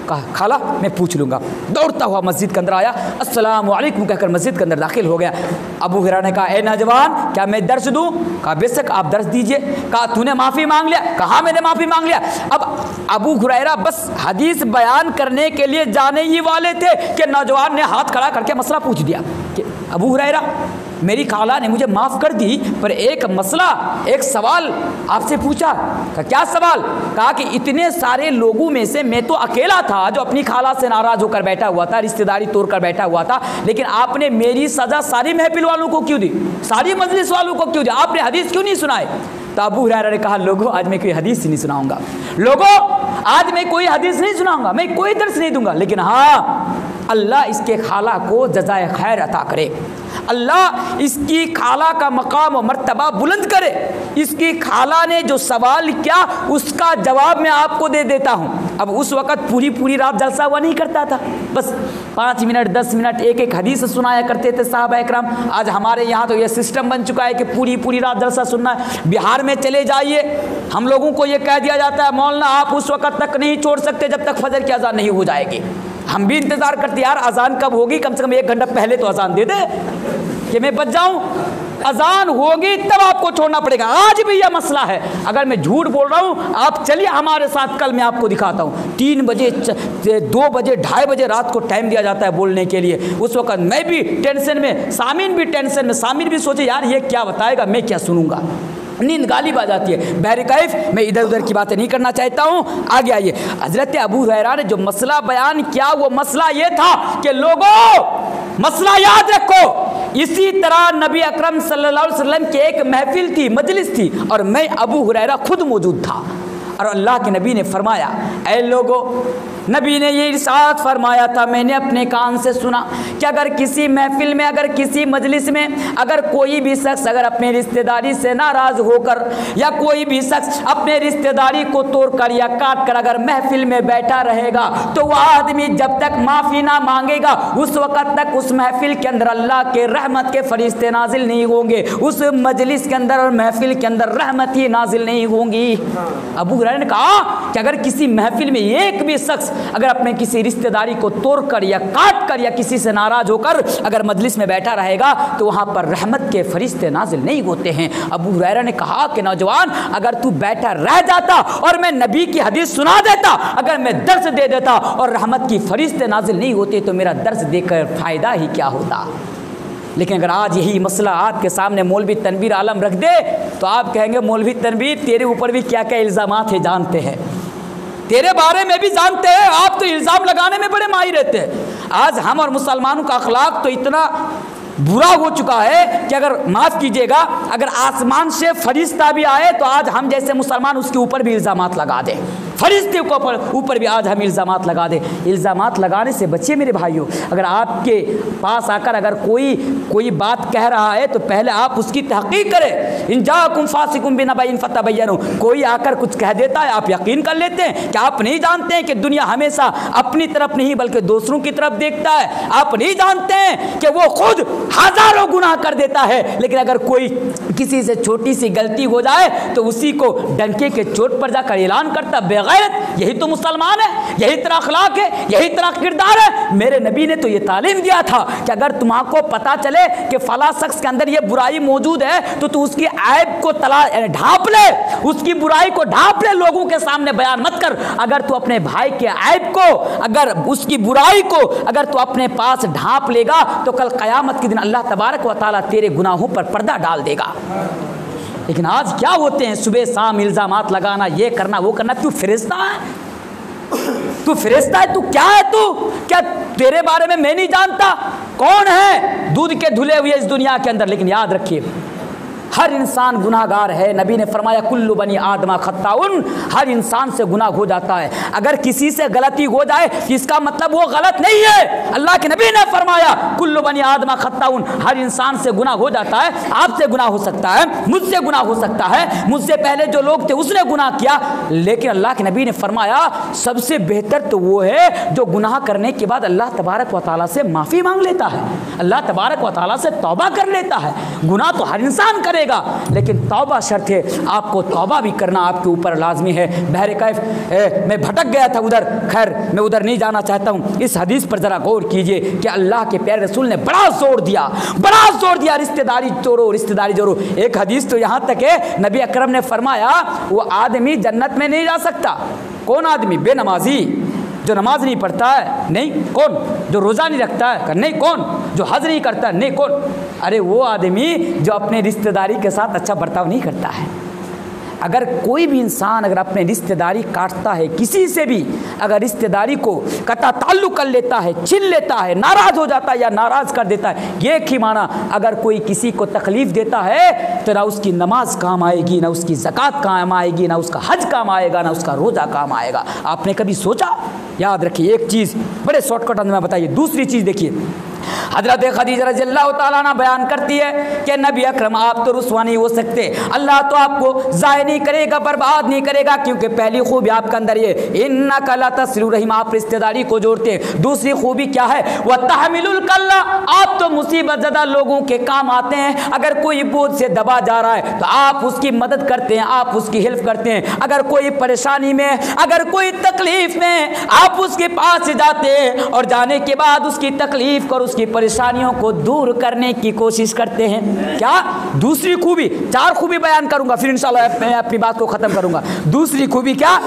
कहा खाला मैं पूछ लूँगा। दौड़ता हुआ मस्जिद के अंदर आया, अस्सलामु अलैकुम कहकर मस्जिद के अंदर दाखिल हो गया। अबू हुरैरा ने कहा ए नौजवान क्या मैं दर्स दूँ। कहा बेशक आप दर्स दीजिए। कहा तूने माफ़ी मांग लिया। कहा मैंने माफ़ी मांग लिया। अब अबू हुरैरा बस हदीस बयान करने के लिए जाने ही वाले थे कि नौजवान ने हाथ खड़ा करके मसला पूछ दिया कि अबू हुरैरा मेरी खाला ने मुझे माफ़ कर दी, पर एक मसला, एक सवाल आपसे पूछा। का क्या सवाल। कहा कि इतने सारे लोगों में से मैं तो अकेला था जो अपनी खाला से नाराज़ होकर बैठा हुआ था, रिश्तेदारी तोड़कर बैठा हुआ था, लेकिन आपने मेरी सज़ा सारी महफिल वालों को क्यों दी, सारी मजलिस वालों को क्यों दी, आपने हदीस क्यों नहीं सुनाए। तो अबू हुरैरा ने कहा लोगों आज मैं कोई हदीस नहीं सुनाऊंगा, लोगों आज मैं कोई हदीस नहीं सुनाऊंगा, मैं कोई दर्स नहीं दूंगा, लेकिन हाँ अल्लाह इसके खाला को जज़ाए खैर अता करे, अल्लाह इसकी खाला का मकाम और मर्तबा बुलंद करे। इसकी खाला ने जो सवाल किया उसका जवाब मैं आपको दे देता हूँ। अब उस वक़्त पूरी रात जलसा हुआ नहीं करता था, बस 5 मिनट 10 मिनट एक एक हदीस सुनाया करते थे साहबा इकराम। आज हमारे यहाँ तो ये सिस्टम बन चुका है कि पूरी रात जलसा सुनना है। बिहार में चले जाइए, हम लोगों को ये कह दिया जाता है मौलाना आप उस वक़्त तक नहीं छोड़ सकते जब तक फजर की अजान नहीं हो जाएगी। हम भी इंतज़ार करते यार अजान कब होगी, कम से कम 1 घंटा पहले तो अजान दे दे कि मैं बच जाऊं, अजान होगी तब आपको छोड़ना पड़ेगा। आज भी यह मसला है, अगर मैं झूठ बोल रहा हूं आप चलिए हमारे साथ, कल मैं आपको दिखाता हूं 3 बजे 2 बजे 2:30 बजे रात को टाइम दिया जाता है बोलने के लिए। उस वक्त मैं भी टेंशन में, सामीन भी टेंशन में, सामीन भी सोचे यार ये क्या बताएगा, मैं क्या सुनूंगा, नींद गालिब आ जाती है। बहरकैफ मैं इधर उधर की बातें नहीं करना चाहता हूँ, आगे आइए। हज़रत अबू हुरैरा ने जो मसला बयान किया वो मसला ये था कि लोगों मसला याद रखो, इसी तरह नबी अकरम सल्लल्लाहु अलैहि वसल्लम की एक महफिल थी, मजलिस थी, और मैं अबू हुरैरा खुद मौजूद था। और अल्लाह के नबी ने फरमाया, ऐ लोगों, नबी ने ये इरशाद फरमाया था, मैंने अपने कान से सुना कि अगर किसी महफिल में, अगर किसी मजलिस में अगर कोई भी शख्स अगर अपने रिश्तेदारी से नाराज होकर या कोई भी शख्स अपने रिश्तेदारी को तोड़कर या काट कर अगर महफिल में बैठा रहेगा तो वह आदमी जब तक माफ़ी ना मांगेगा उस वक़्त तक उस महफिल के अंदर अल्लाह के रहमत के फरिश्ते नाजिल नहीं होंगे, उस मजलिस के अंदर और महफिल के अंदर रहमत ही नाजिल नहीं होंगी। अबू हुरैरा ने कहा कि अगर किसी महफिल में एक भी शख्स अगर अपने किसी रिश्तेदारी को तोड़कर या काट कर या किसी से नाराज होकर अगर मजलिस में बैठा रहेगा तो वहाँ पर रहमत के फरिश्ते नाजिल नहीं होते हैं। अबू हुरैरा ने कहा कि नौजवान, अगर तू बैठा रह जाता और मैं नबी की हदीस सुना देता, अगर मैं दर्स दे देता और रहमत की फरिश्ते नाजिल नहीं होते तो मेरा दर्स देकर फ़ायदा ही क्या होता। लेकिन अगर आज यही मसला आपके सामने मौलवी तनवीर आलम रख दे तो आप कहेंगे, मौलवी तनवीर तेरे ऊपर भी क्या क्या इल्ज़ामात है जानते हैं, तेरे बारे में भी जानते हैं, आप तो इल्ज़ाम लगाने में बड़े माहिर रहते हैं। आज हम और मुसलमानों का अखलाक तो इतना बुरा हो चुका है कि अगर माफ़ कीजिएगा, अगर आसमान से फरिश्ता भी आए तो आज हम जैसे मुसलमान उसके ऊपर भी इल्ज़ामात लगा दें, फरिश्ते के ऊपर भी आज हम इल्ज़ामात लगा दें। इल्ज़ामात लगाने से बचिए मेरे भाइयों। अगर आपके पास आकर अगर कोई बात कह रहा है तो पहले आप उसकी तहक़ीक़ करें। इन जाकुम फासिकुम बिनबइन फतबय्यनु, कोई आकर कुछ कह देता है आप यकीन कर लेते हैं कि आप नहीं जानते हैं कि दुनिया हमेशा अपनी तरफ नहीं बल्कि दूसरों की तरफ देखता है। आप नहीं जानते हैं कि वो खुद हज़ारों गुनाह कर देता है, लेकिन अगर कोई किसी से छोटी सी गलती हो जाए तो उसी को डंके के चोट पर जाकर ऐलान करता बेगैरत। यही तो मुसलमान है, यही तेरा अखलाक है, यही तेरा किरदार है। मेरे नबी ने तो ये तालीम दिया था कि अगर तुम्हारे पता चले कि फला शख्स के अंदर ये बुराई मौजूद है तो तू उसकी ऐब को ढांप ले, उसकी बुराई को ढांप ले, लोगों के सामने बयान मत कर। अगर तू अपने भाई के ऐब को, अगर उसकी बुराई को अगर तू अपने पास ढांप लेगा तो कल क़यामत के दिन अल्लाह तबारक व तआला तेरे गुनाहों पर पर्दा डाल देगा। लेकिन आज क्या होते हैं, सुबह शाम इल्ज़ामात लगाना, ये करना वो करना। तू फरिश्ता है, तू फरिश्ता है, तू क्या है, तू क्या, तेरे बारे में मैं नहीं जानता कौन है, दूध के धुले हुए इस दुनिया के अंदर। लेकिन याद रखिए हर इंसान गुनाहगार है। नबी ने फरमाया कुल्लु बनी आदमा खत्ताउन, हर इंसान से गुनाह हो जाता है। अगर किसी से गलती हो जाए तो इसका मतलब वो गलत नहीं है। अल्लाह के नबी ने फरमाया कुल्लु बनी आदमा खत्ताउन, हर इंसान से गुनाह हो जाता है। आपसे गुनाह हो सकता है, मुझसे गुनाह हो सकता है, मुझसे पहले जो लोग थे उसने गुनाह किया। लेकिन अल्लाह के नबी ने फरमाया सबसे बेहतर तो वो है जो गुनाह करने के बाद अल्लाह तबारक व तआला से माफ़ी मांग लेता है, अल्लाह तबारक व तआला से तौबा कर लेता है। गुनाह तो हर इंसान करे, लेकिन तौबा शर्त है, आपको तौबा भी करना आपके ऊपर लाजमी है। बहरे कैफ मैं भटक गया था उधर, खैर मैं उधर नहीं जाना चाहता हूँ। इस हदीस पर ज़रा गौर कीजिए कि अल्लाह के प्यारे रसूल ने बड़ा जोर दिया रिश्तेदारी तोड़ो, रिश्तेदारी जोड़ो। एक हदीस तो यहाँ तक है, नबी अकरम ने फरमाया वो आदमी जन्नत में नहीं जा सकता। कौन आदमी? बेनमाजी, जो नमाज नहीं पढ़ता है, नहीं। कौन? जो रोज़ा नहीं रखता है, नहीं। कौन? जो हज नहीं करता है, नहीं। कौन? अरे वो आदमी जो अपने रिश्तेदारी के साथ अच्छा बर्ताव नहीं करता है। अगर कोई भी इंसान अगर अपने रिश्तेदारी काटता है, किसी से भी अगर रिश्तेदारी को कता ताल्लुक़ कर लेता है, छीन लेता है, नाराज़ हो जाता है या नाराज़ कर देता है, ये ही माना अगर कोई किसी को तकलीफ़ देता है तो ना उसकी नमाज काम आएगी, ना उसकी ज़कात काम आएगी, ना उसका हज काम आएगा, ना उसका रोज़ा काम आएगा। आपने कभी सोचा? याद रखिए एक चीज़ बड़े शॉर्टकट अंदर में बताइए। दूसरी चीज़ देखिए, हज़रत खदीजा रज़ियल्लाहु ताला अन्हा बयान करती है कि नबी अकरम आप तो रुसवा नहीं हो सकते, अल्लाह तो आपको ज़ाय नहीं करेगा, बर्बाद नहीं करेगा, क्योंकि पहली खूबी आपके अंदर ये इन्नका ला तसिलु रहीम, आप रिश्तेदारी को जोड़ते हैं। दूसरी खूबी क्या है? व तहमिलुल कल्ला, आप तो मुसीबत ज़दा लोगों के काम आते हैं। अगर कोई बोझ से दबा जा रहा है तो आप उसकी मदद करते हैं, आप उसकी हेल्प करते हैं। अगर कोई परेशानी में, अगर कोई तकलीफ़ में, आप उसके पास जाते हैं और जाने के बाद उसकी तकलीफ़ को, उसकी परेशानियों को दूर करने की कोशिश करते हैं। क्या दूसरी खूबी? 4 खूबी बयान करूंगा, फिर इंशाल्लाह मैं अपनी बात को ख़त्म करूंगा। दूसरी खूबी क्या?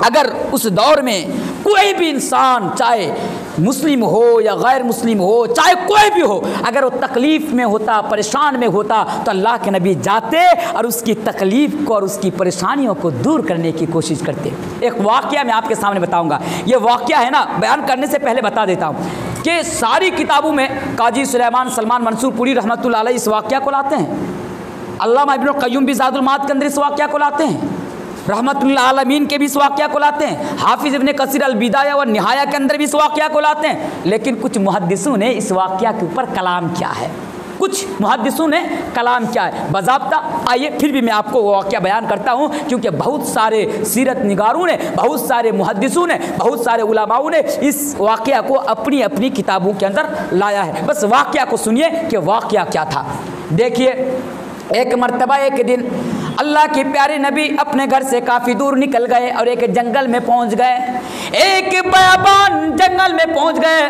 अगर उस दौर में कोई भी इंसान, चाहे मुस्लिम हो या गैर मुस्लिम हो, चाहे कोई भी हो, अगर वो तकलीफ़ में होता, परेशान में होता तो अल्लाह के नबी जाते और उसकी तकलीफ़ को और उसकी परेशानियों को दूर करने की कोशिश करते। एक वाक़या मैं आपके सामने बताऊंगा। ये वाक़या है ना, बयान करने से पहले बता देता हूँ कि सारी किताबों में काजी सुलेमान सलमान मंसूर पुरी रहमतुल्लाह अलैह इस वाक़या को लाते हैं। अल्लामा इब्नुल क़य्यूम भी ज़ादुल माद के अंदर इस वाक़या को लाते हैं। रहमतुल्लाह आलमीन के भी इस वाक़या को लाते हैं, हाफिज़ इब्न कसीर अल बिदाया व निहाया के अंदर भी इस वाक़या को लाते हैं। लेकिन कुछ मुहद्दिसों ने इस वाक़या के ऊपर कलाम किया है, कुछ मुहद्दिसों ने कलाम किया है बाज़ाब्ता। आइए फिर भी मैं आपको वो वाक़या बयान करता हूँ, क्योंकि बहुत सारे सीरत निगारों ने, बहुत सारे मुहद्दिसों ने, बहुत सारे उलमाओं ने इस वाक़या को अपनी अपनी किताबों के अंदर लाया है। बस वाक़या को सुनिए कि वाक़या क्या था। देखिए, एक मर्तबा एक दिन अल्लाह के प्यारे नबी अपने घर से काफ़ी दूर निकल गए और एक जंगल में पहुंच गए, एक बयाबान जंगल में पहुंच गए।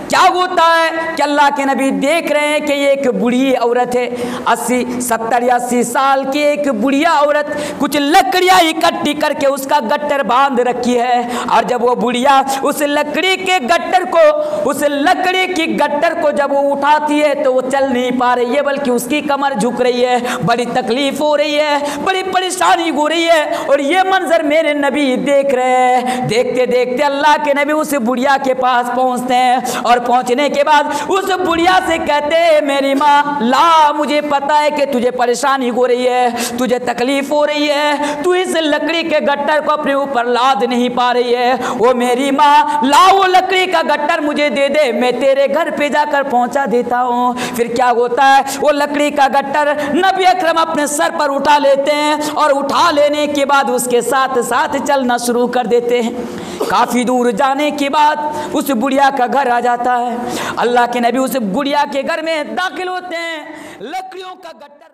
क्या होता है कि अल्लाह के नबी देख रहे हैं कि ये एक बूढ़ी औरत है, 80, 70 या 80 साल की एक बुढ़िया औरत कुछ लकड़ियाँ इकट्ठी करके उसका गट्टर बांध रखी है। और जब वो बुढ़िया उस लकड़ी के गट्टर को, उस लकड़ी की गट्टर को जब वो उठाती है तो वो चल नहीं पा रही है, बल्कि उसकी कमर झुक रही है, बड़ी तकलीफ हो रही है, बड़ी परेशानी हो रही है। और ये मंजर मेरे नबी देख रहे हैं। देखते देखते अल्लाह के नबी उस बुढ़िया के पास पहुंचते हैं और पहुंचने के बाद उस बुढ़िया से कहते हैं, मेरी माँ ला, मुझे पता है कि तुझे परेशानी हो रही है, तुझे तकलीफ हो रही है, तू इस लकड़ी के गट्टर को अपने ऊपर लाद नहीं पा रही है। वो मेरी माँ ला, वो लकड़ी का गट्टर मुझे दे दे, मैं तेरे घर पे जाकर पहुंचा देता हूँ। फिर क्या होता है, वो लकड़ी का गट्टर नबी अकरम अपने सर पर उठा लेते हैं और उठा लेने के बाद उसके साथ साथ चलना शुरू कर देते हैं। काफ़ी दूर जाने के बाद उस बुढ़िया का घर आ जाता है। अल्लाह के नबी उस बुढ़िया के घर में दाखिल होते हैं, लकड़ियों का गट्टर